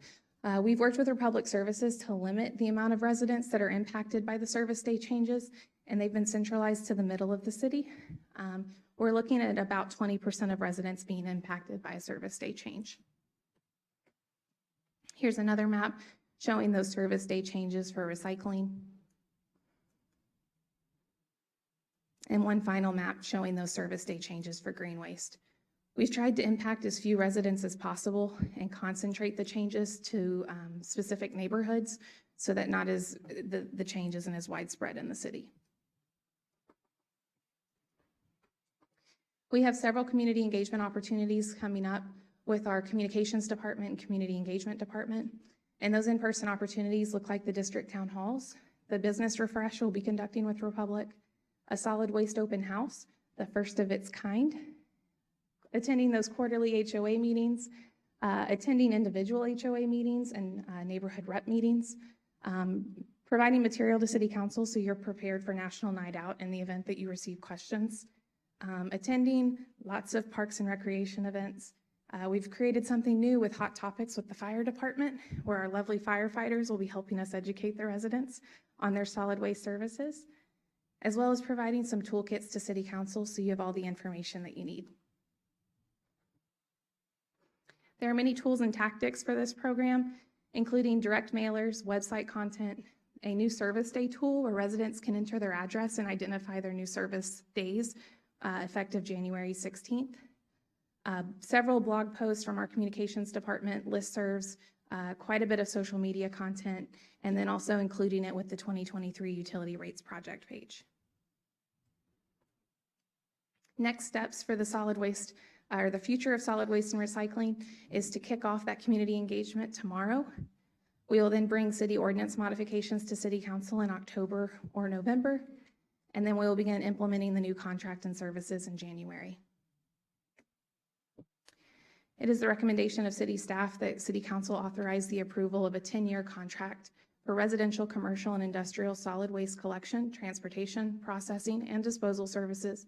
we've worked with Republic Services to limit the amount of residents that are impacted by the service day changes, and they've been centralized to the middle of the city. We're looking at about 20% of residents being impacted by a service day change. Here's another map showing those service day changes for recycling. And one final map showing those service day changes for green waste. We've tried to impact as few residents as possible and concentrate the changes to specific neighborhoods so that the change isn't as widespread in the city. We have several community engagement opportunities coming up with our communications department and community engagement department. And those in-person opportunities look like the district town halls, the business refresh we'll be conducting with Republic, a solid waste open house, the first of its kind, attending those quarterly HOA meetings, attending individual HOA meetings and neighborhood rep meetings, providing material to city council so you're prepared for National Night Out in the event that you receive questions, attending lots of parks and recreation events. We've created something new with Hot Topics with the fire department, where our lovely firefighters will be helping us educate the residents on their solid waste services, as well as providing some toolkits to city council so you have all the information that you need. There are many tools and tactics for this program, including direct mailers, website content, a new service day tool where residents can enter their address and identify their new service days effective January 16th. Several blog posts from our communications department, listservs, quite a bit of social media content, and then also including it with the 2023 Utility Rates Project page. Next steps for the solid waste, or the future of solid waste and recycling, is to kick off that community engagement tomorrow. We will then bring city ordinance modifications to city council in October or November. and then we'll begin implementing the new contract and services in January. It is the recommendation of city staff that City Council authorize the approval of a 10-year contract for residential, commercial, and industrial solid waste collection, transportation, processing, and disposal services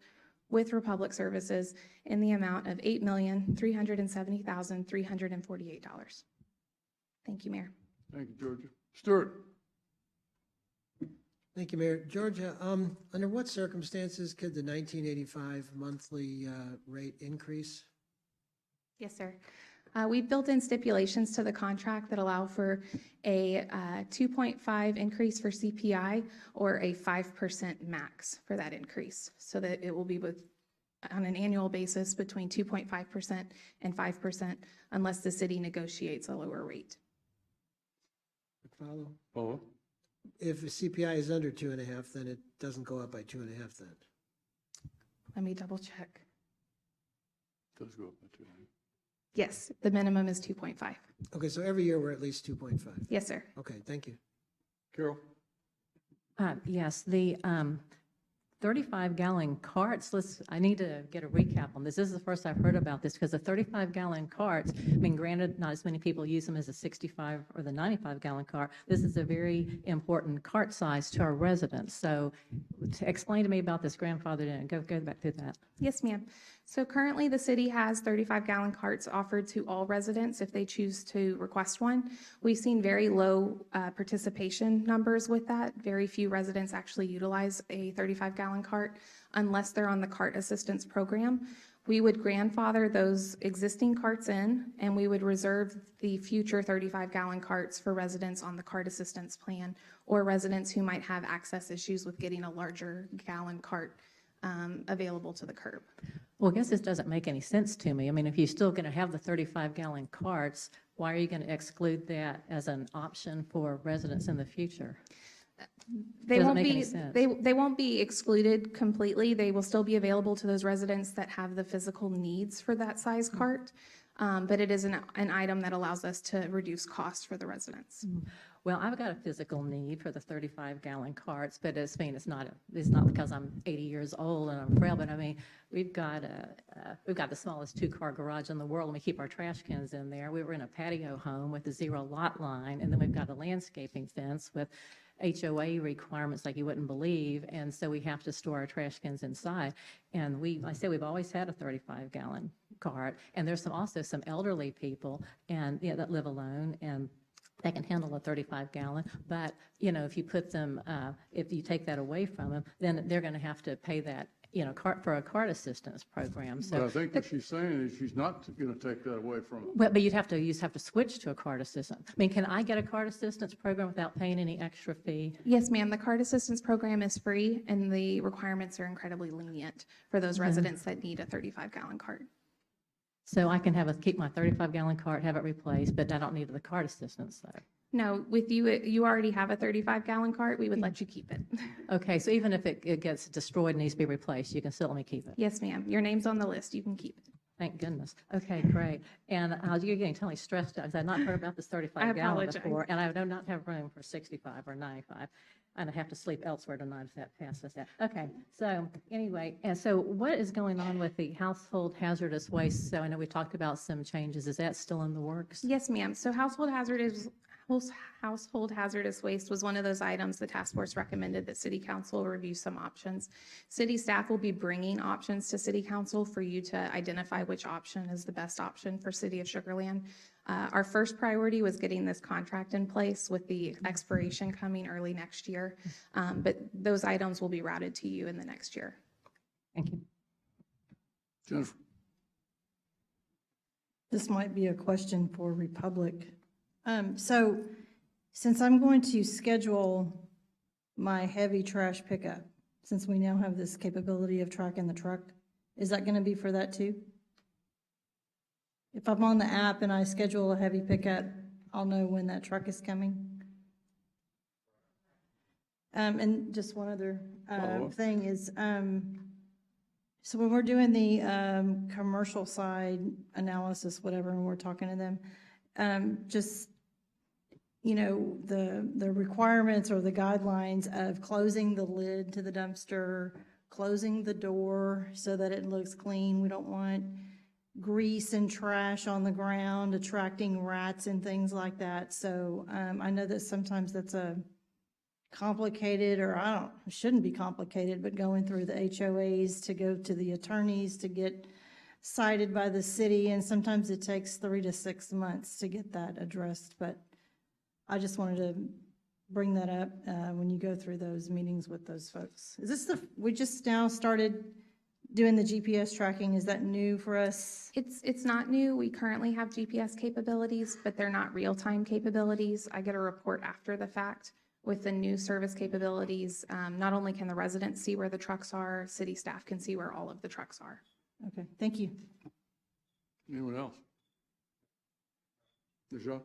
with Republic Services in the amount of $8,370,348. Thank you, Mayor. Thank you, Georgia. Stuart? Thank you, Mayor. Georgia, under what circumstances could the 1985 monthly rate increase? Yes, sir. We've built in stipulations to the contract that allow for a 2.5 increase for CPI or a 5% max for that increase, so that it will be on an annual basis between 2.5% and 5% unless the city negotiates a lower rate. Follow? Follow. If the CPI is under 2.5, then it doesn't go up by 2.5 then? Let me double check. Does go up by 2. Yes, the minimum is 2.5. Okay, so every year we're at least 2.5. Yes, sir. Okay, thank you. Carol? Yes, the 35-gallon carts, I need to get a recap on this. This is the first I've heard about this, because the 35-gallon carts, I mean, granted, not as many people use them as a 65 or the 95-gallon cart. This is a very important cart size to our residents. So explain to me about this grandfathered in. Go back to that. Yes, ma'am. So currently, the city has 35-gallon carts offered to all residents if they choose to request one. We've seen very low participation numbers with that. Very few residents actually utilize a 35-gallon cart unless they're on the cart assistance program. We would grandfather those existing carts in, and we would reserve the future 35-gallon carts for residents on the cart assistance plan or residents who might have access issues with getting a larger gallon cart available to the curb. Well, I guess this doesn't make any sense to me. I mean, if you're still going to have the 35-gallon carts, why are you going to exclude that as an option for residents in the future? They won't be excluded completely. They will still be available to those residents that have the physical needs for that size cart. But it is an item that allows us to reduce costs for the residents. Well, I've got a physical need for the 35-gallon carts, but it's not because I'm 80 years old and I'm frail, but I mean, we've got the smallest 2-car garage in the world, and we keep our trash cans in there. We were in a patio home with a 0 lot line, and then we've got a landscaping fence with HOA requirements like you wouldn't believe, and so we have to store our trash cans inside. And we've always had a 35-gallon cart, and there's also some elderly people and that live alone, and they can handle a 35-gallon, but if you put them, if you take that away from them, then they're going to have to pay that for a cart assistance program. So But I think what she's saying is she's not going to take that away from them. but you have to switch to a cart assistant. I mean, can I get a cart assistance program without paying any extra fee? Yes, ma'am. The cart assistance program is free, and the requirements are incredibly lenient for those residents that need a 35-gallon cart. So I can keep my 35-gallon cart, have it replaced, but I don't need the cart assistance though. No, with you already have a 35-gallon cart, we would let you keep it. Okay, so even if it gets destroyed and needs to be replaced, you can still let me keep it? Yes, ma'am. Your name's on the list. You can keep it. Thank goodness. Okay, great. And you're getting totally stressed out because I've not heard about this 35-gallon before, and I do not have room for 65 or 95. And I have to sleep elsewhere tonight if that passes that. Okay, so anyway, and so what is going on with the household hazardous waste? So I know we talked about some changes. Is that still in the works? Yes, ma'am. So household hazardous waste was one of those items the task force recommended that City Council review some options. City staff will be bringing options to City Council for you to identify which option is the best option for City of Sugarland. Our first priority was getting this contract in place with the expiration coming early next year, but those items will be routed to you in the next year. Thank you. Jennifer? This might be a question for Republic. So since I'm going to schedule my heavy trash pickup, since we now have this capability of tracking the truck, is that going to be for that too? If I'm on the app and I schedule a heavy pickup, I'll know when that truck is coming. And just one other thing is, so when we're doing the commercial side analysis, whatever, and we're talking to them, just you know, the requirements or the guidelines of closing the lid to the dumpster, closing the door so that it looks clean. We don't want grease and trash on the ground, attracting rats and things like that. So I know that sometimes that's a complicated, or it shouldn't be complicated, but going through the HOAs to go to the attorneys to get cited by the city, and sometimes it takes 3 to 6 months to get that addressed. But I just wanted to bring that up when you go through those meetings with those folks. Is this we just now started doing the GPS tracking? Is that new for us? It's not new. We currently have GPS capabilities, but they're not real-time capabilities. I get a report after the fact. With the new service capabilities, not only can the residents see where the trucks are, city staff can see where all of the trucks are. Okay, thank you. Anyone else? Deja?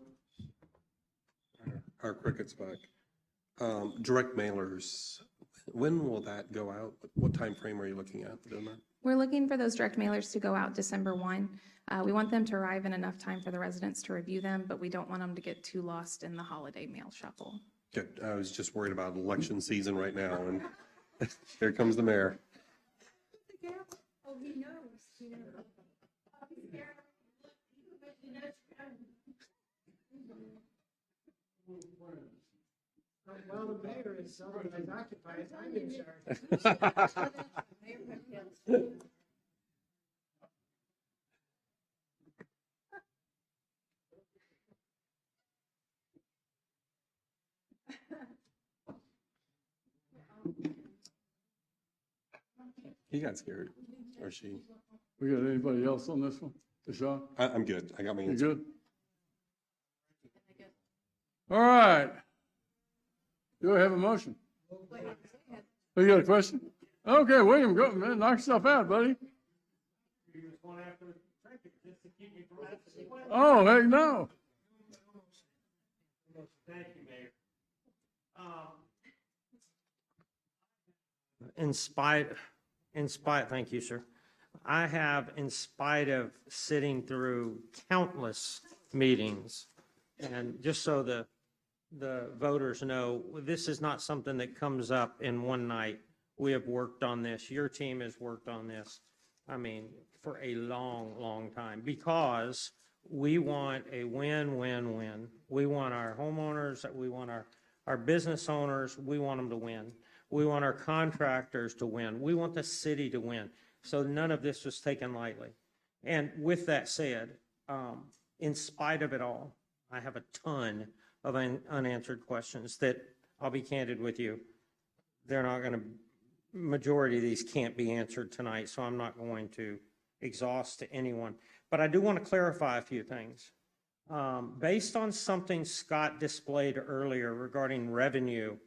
Our cricket's back. Direct mailers, when will that go out? What time frame are you looking at doing that? We're looking for those direct mailers to go out December 1. We want them to arrive in enough time for the residents to review them, but we don't want them to get too lost in the holiday mail shuffle. Good. I was just worried about election season right now, and here comes the mayor. Oh, he knows. Well, the mayor is otherwise occupied, I'm in charge. He got scared, or she. We got anybody else on this one? Deshaun? I'm good. I got my You answer. good? All right. Do I have a motion? Oh, you got a question? Okay, William, go, man, knock yourself out, buddy. Oh, heck no. Thank you, Mayor. Thank you, sir. I have, in spite of sitting through countless meetings, and just so the voters know, this is not something that comes up in one night. We have worked on this. Your team has worked on this, I mean, for a long, long time, because we want a win-win-win. We want our homeowners, we want our business owners, we want them to win. We want our contractors to win. We want the city to win. So none of this was taken lightly. And with that said, in spite of it all, I have a ton of unanswered questions that, I'll be candid with you, they're not going to, majority of these can't be answered tonight, so I'm not going to exhaust to anyone. But I do want to clarify a few things. Based on something Scott displayed earlier regarding revenue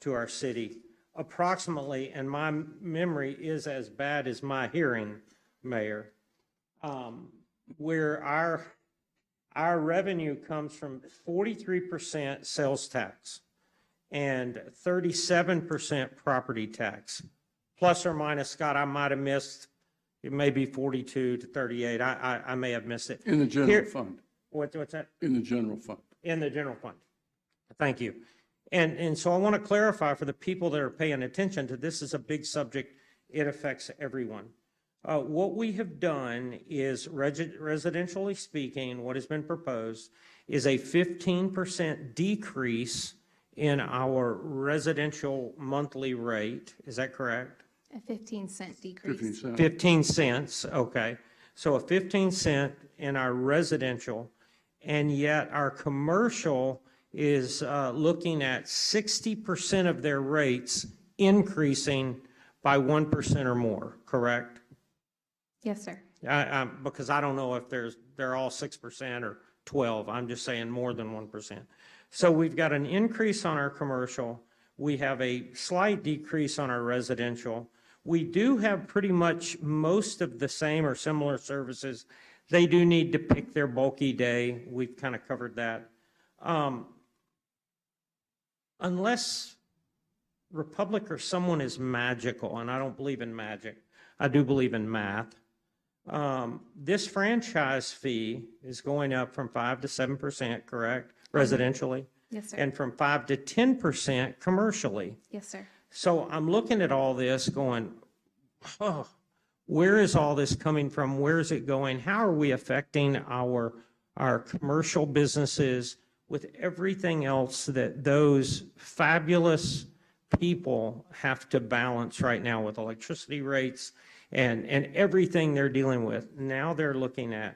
to our city, approximately, and my memory is as bad as my hearing, Mayor, where our revenue comes from 43% sales tax and 37% property tax, plus or minus, Scott, I might have missed, it may be 42 to 38. I may have missed it. In the general fund. What's that? In the general fund. In the general fund. Thank you. And so I want to clarify for the people that are paying attention to this, is a big subject. It affects everyone. What we have done is, residentially speaking, what has been proposed is a 15% decrease in our residential monthly rate. Is that correct? A 15-cent decrease. 15 cents. 15 cents, okay. So a 15 cent in our residential, and yet our commercial is looking at 60% of their rates increasing by 1% or more, correct? Yes, sir. Because I don't know if they're all 6% or 12. I'm just saying more than 1%. So we've got an increase on our commercial. We have a slight decrease on our residential. We do have pretty much most of the same or similar services. They do need to pick their bulky day. We've kind of covered that. Unless Republic or someone is magical, and I don't believe in magic, I do believe in math. This franchise fee is going up from 5 to 7%, correct? Residentially. Yes, sir. And from 5 to 10% commercially. Yes, sir. So I'm looking at all this going, oh, where is all this coming from? Where is it going? How are we affecting our commercial businesses with everything else that those fabulous people have to balance right now with electricity rates and everything they're dealing with? Now they're looking at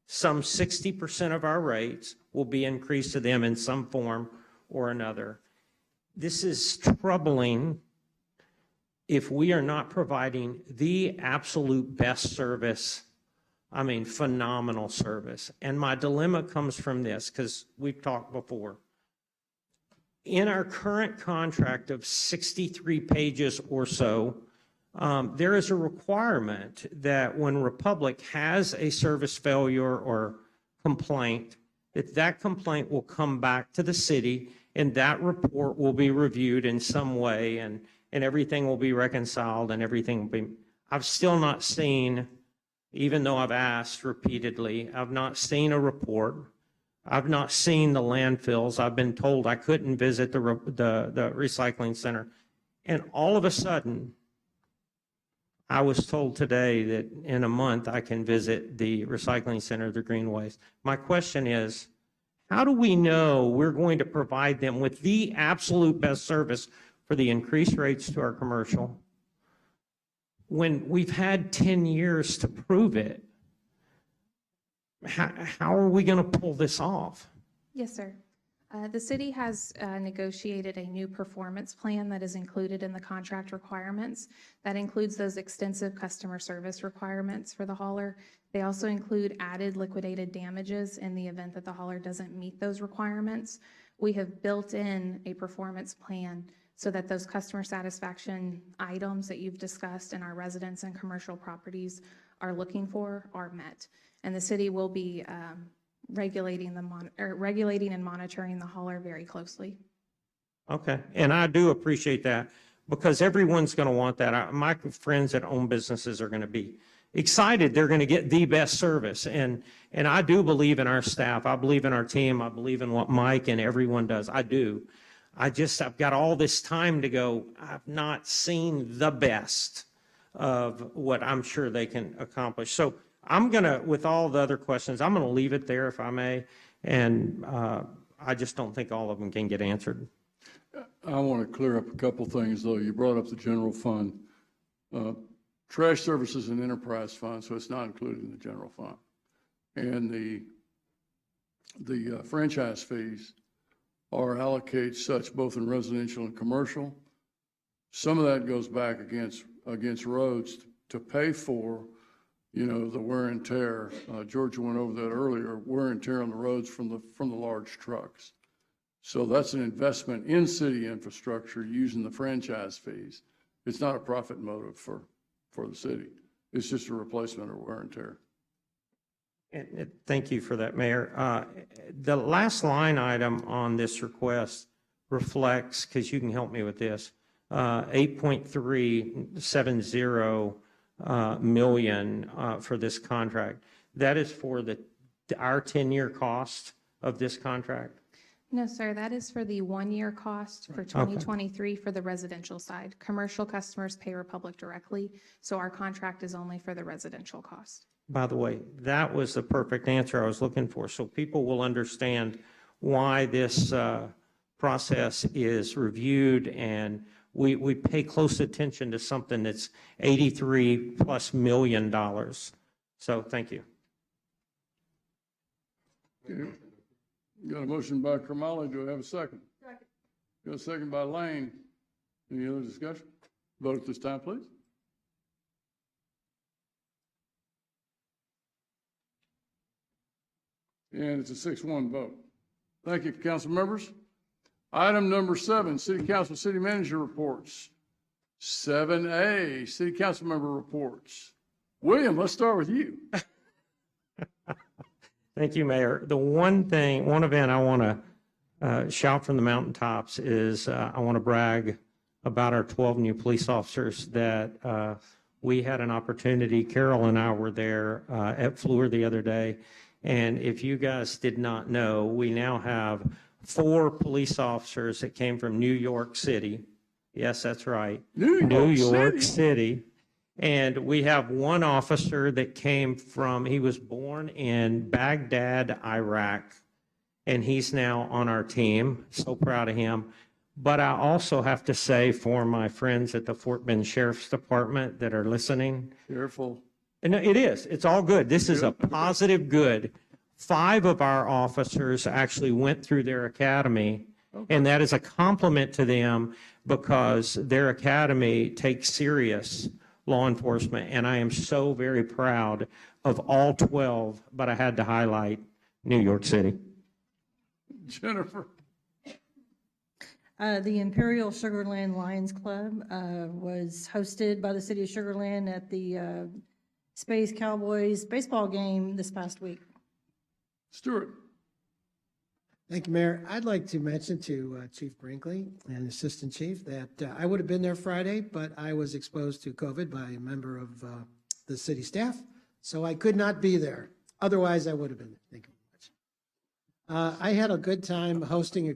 some 60% of our rates will be increased to them in some form or another. This is troubling if we are not providing the absolute best service. I mean, phenomenal service. And my dilemma comes from this, because we've talked before. In our current contract of 63 pages or so, there is a requirement that when Republic has a service failure or complaint, that complaint will come back to the city and that report will be reviewed in some way and everything will be reconciled and everything will be. I've still not seen, even though I've asked repeatedly, I've not seen a report. I've not seen the landfills. I've been told I couldn't visit the recycling center. And all of a sudden, I was told today that in a month I can visit the recycling center, the green waste. My question is, how do we know we're going to provide them with the absolute best service for the increased rates to our commercial when we've had 10 years to prove it? How are we going to pull this off? Yes, sir. The city has negotiated a new performance plan that is included in the contract requirements. That includes those extensive customer service requirements for the hauler. They also include added liquidated damages in the event that the hauler doesn't meet those requirements. We have built in a performance plan so that those customer satisfaction items that you've discussed in our residence and commercial properties are looking for are met. And the city will be regulating and monitoring the hauler very closely. Okay, and I do appreciate that because everyone's going to want that. My friends that own businesses are going to be excited. They're going to get the best service. And I do believe in our staff. I believe in our team. I believe in what Mike and everyone does. I do. I've got all this time to go. I've not seen the best of what I'm sure they can accomplish. So I'm going to, with all the other questions, I'm going to leave it there if I may. And I just don't think all of them can get answered. I want to clear up a couple things, though. You brought up the general fund. Trash service is an enterprise fund, so it's not included in the general fund. And the franchise fees are allocated such both in residential and commercial. Some of that goes back against roads to pay for, you know, the wear and tear. Georgia went over that earlier, wear and tear on the roads from the large trucks. So that's an investment in city infrastructure using the franchise fees. It's not a profit motive for the city. It's just a replacement of wear and tear. And thank you for that, Mayor. The last line item on this request reflects, because you can help me with this, 8.370 million for this contract. That is for our 10-year cost of this contract? No, sir, that is for the 1-year cost for 2023 for the residential side. Commercial customers pay Republic directly, so our contract is only for the residential cost. By the way, that was the perfect answer I was looking for, so people will understand why this process is reviewed, and we pay close attention to something that's $83+ million. So thank you. Okay. Got a motion by Kamali. Do I have a second? Second. Got a second by Lane. Any other discussion? Vote at this time, please. And it's a 6-1 vote. Thank you, council members. Item number 7, City Council City Manager reports. 7A, City Council Member reports. William, let's start with you. Thank you, Mayor. The one event I want to shout from the mountaintops is I want to brag about our 12 new police officers that we had an opportunity. Carol and I were there at Fleur the other day. And if you guys did not know, we now have 4 police officers that came from New York City. Yes, that's right. New York City. And we have one officer that came from, he was born in Baghdad, Iraq, and he's now on our team. So proud of him. But I also have to say, for my friends at the Fort Bend Sheriff's Department that are listening, Careful. and it is, it's all good. This is a positive good. 5 of our officers actually went through their academy, and that is a compliment to them because their academy takes serious law enforcement, and I am so very proud of all 12, but I had to highlight New York City. Jennifer. The Imperial Sugarland Lions Club was hosted by the city of Sugarland at the Space Cowboys baseball game this past week. Stuart. Thank you, Mayor. I'd like to mention to Chief Brinkley and Assistant Chief that I would have been there Friday, but I was exposed to COVID by a member of the city staff, so I could not be there. Otherwise, I would have been there. Thank you very much. I had a good time hosting a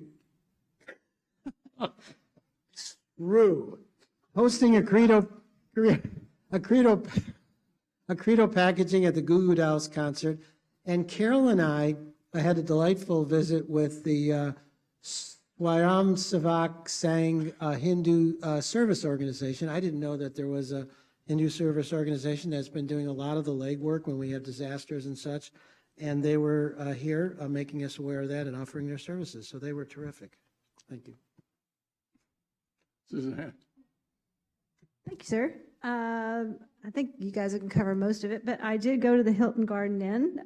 Credo packaging at the Goo Goo Dolls concert, and Carol and I had a delightful visit with the Swayam Sevak Sang Hindu service organization. I didn't know that there was a Hindu service organization that's been doing a lot of the legwork when we have disasters and such, and they were here making us aware of that and offering their services, so they were terrific. Thank you. Suzanne. Thank you, sir. I think you guys can cover most of it, but I did go to the Hilton Garden Inn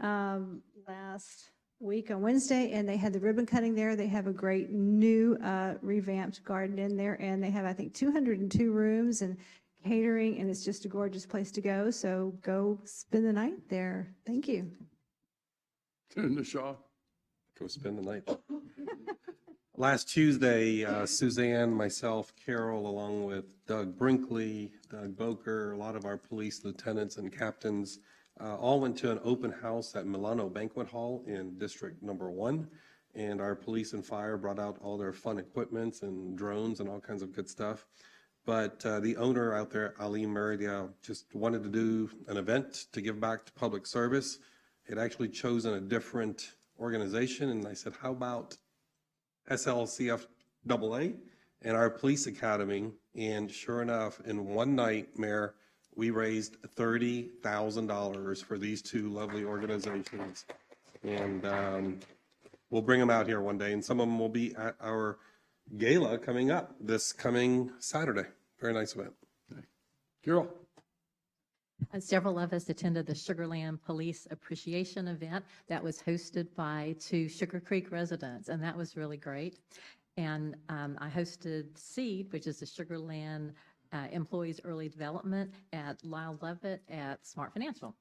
last week on Wednesday, and they had the ribbon cutting there. They have a great new revamped garden in there, and they have, I think, 202 rooms and catering, and it's just a gorgeous place to go. So go spend the night there. Thank you. Nisha. Go spend the night. Last Tuesday, Suzanne, myself, Carol, along with Doug Brinkley, Doug Boker, a lot of our police lieutenants and captains, all went to an open house at Milano Banquet Hall in District Number 1. And our police and fire brought out all their fun equipments and drones and all kinds of good stuff. But the owner out there, Ali Meridia, just wanted to do an event to give back to public service. Had actually chosen a different organization, and I said, how about SLCFAA and our police academy? And sure enough, in one night, Mayor, we raised $30,000 for these 2 lovely organizations. And we'll bring them out here one day, and some of them will be at our gala coming up this coming Saturday. Very nice event. Carol. Several of us attended the Sugarland Police Appreciation event that was hosted by 2 Sugar Creek residents, and that was really great. And I hosted SEED, which is the Sugarland Employees Early Development at Lyle Levitt at Smart Financial.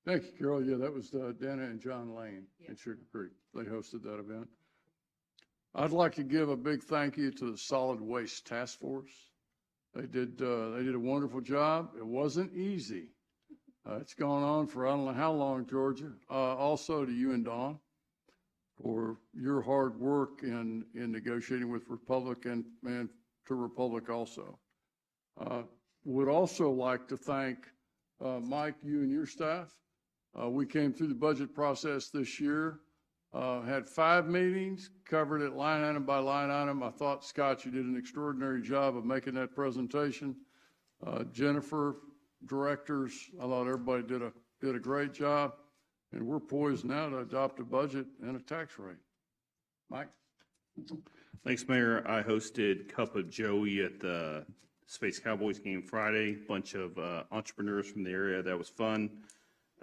Thank you, Carol. Yeah, that was Dana and John Lane in Sugar Creek. They hosted that event. I'd like to give a big thank you to the Solid Waste Task Force. They did a wonderful job. It wasn't easy. It's gone on for I don't know how long, Georgia. Also to you and Dawn for your hard work in negotiating with Republic and to Republic also. Would also like to thank Mike, you and your staff. We came through the budget process this year, had 5 meetings, covered it line item by line item. I thought, Scott, you did an extraordinary job of making that presentation. Jennifer, directors, I thought everybody did a great job, and we're poised now to adopt a budget and a tax rate. Mike? Thanks, Mayor. I hosted Cup of Joey at the Space Cowboys game Friday. Bunch of entrepreneurs from the area. That was fun.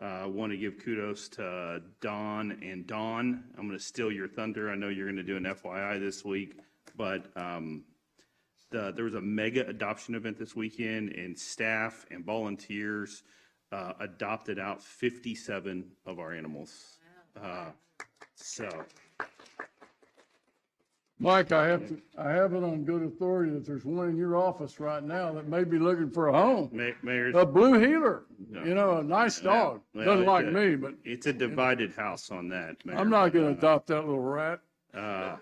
I want to give kudos to Don and Dawn. I'm going to steal your thunder. I know you're going to do an FYI this week, but there was a mega adoption event this weekend, and staff and volunteers adopted out 57 of our animals. So Mike, I have it on good authority that there's one in your office right now that may be looking for a home. Mayor. A blue healer, a nice dog. Well, Doesn't it's like a- me, but It's a divided house on that, Mayor. I'm not gonna adopt that little rat. Sorry,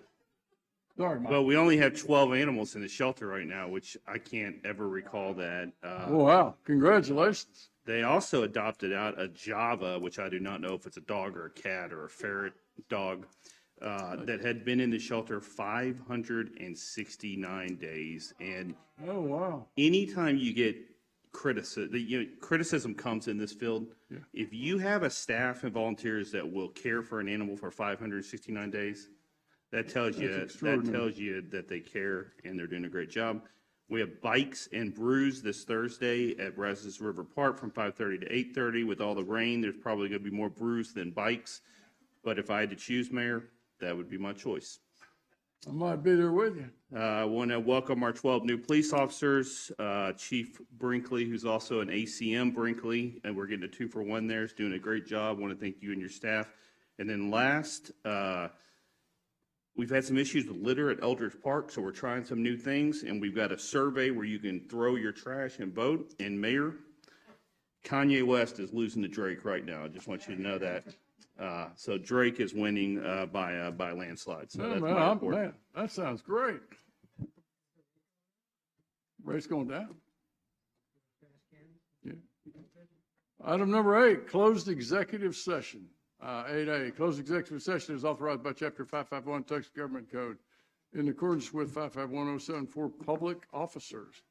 Mike. Well, we only have 12 animals in the shelter right now, which I can't ever recall that. Oh, wow, congratulations. They also adopted out a Java, which I do not know if it's a dog or a cat or a ferret dog, that had been in the shelter 569 days. And Oh, wow. anytime you get criticism comes in this field. Yeah. If you have a staff and volunteers that will care for an animal for 569 days, that tells you that they care and they're doing a great job. We have bikes and brews this Thursday at Brazos River Park from 5:30 to 8:30. With all the rain, there's probably going to be more brews than bikes. But if I had to choose, Mayor, that would be my choice. I might be there with you. I want to welcome our 12 new police officers. Chief Brinkley, who's also an ACM Brinkley, and we're getting a 2-for-1 there, is doing a great job. I want to thank you and your staff. And then last, we've had some issues with litter at Eldridge Park, so we're trying some new things, and we've got a survey where you can throw your trash and vote. And Mayor, Kanye West is losing to Drake right now. I just want you to know that. So Drake is winning by a landslide. So that's my report. Man, that sounds great. Race going down. Yeah. Item number 8, closed executive session. 8A, closed executive session is authorized by Chapter 551 Texas Government Code in accordance with 55107 for public officers.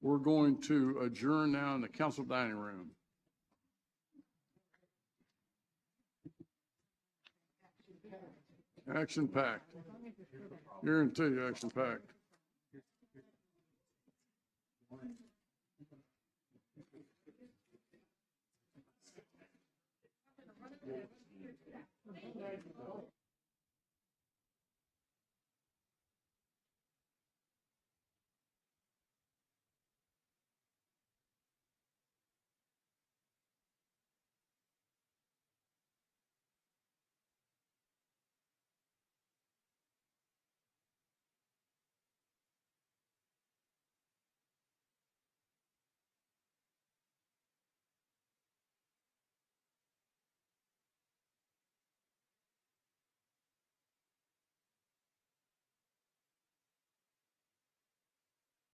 We're going to adjourn now in the council dining room. Action packed. Guarantee action packed.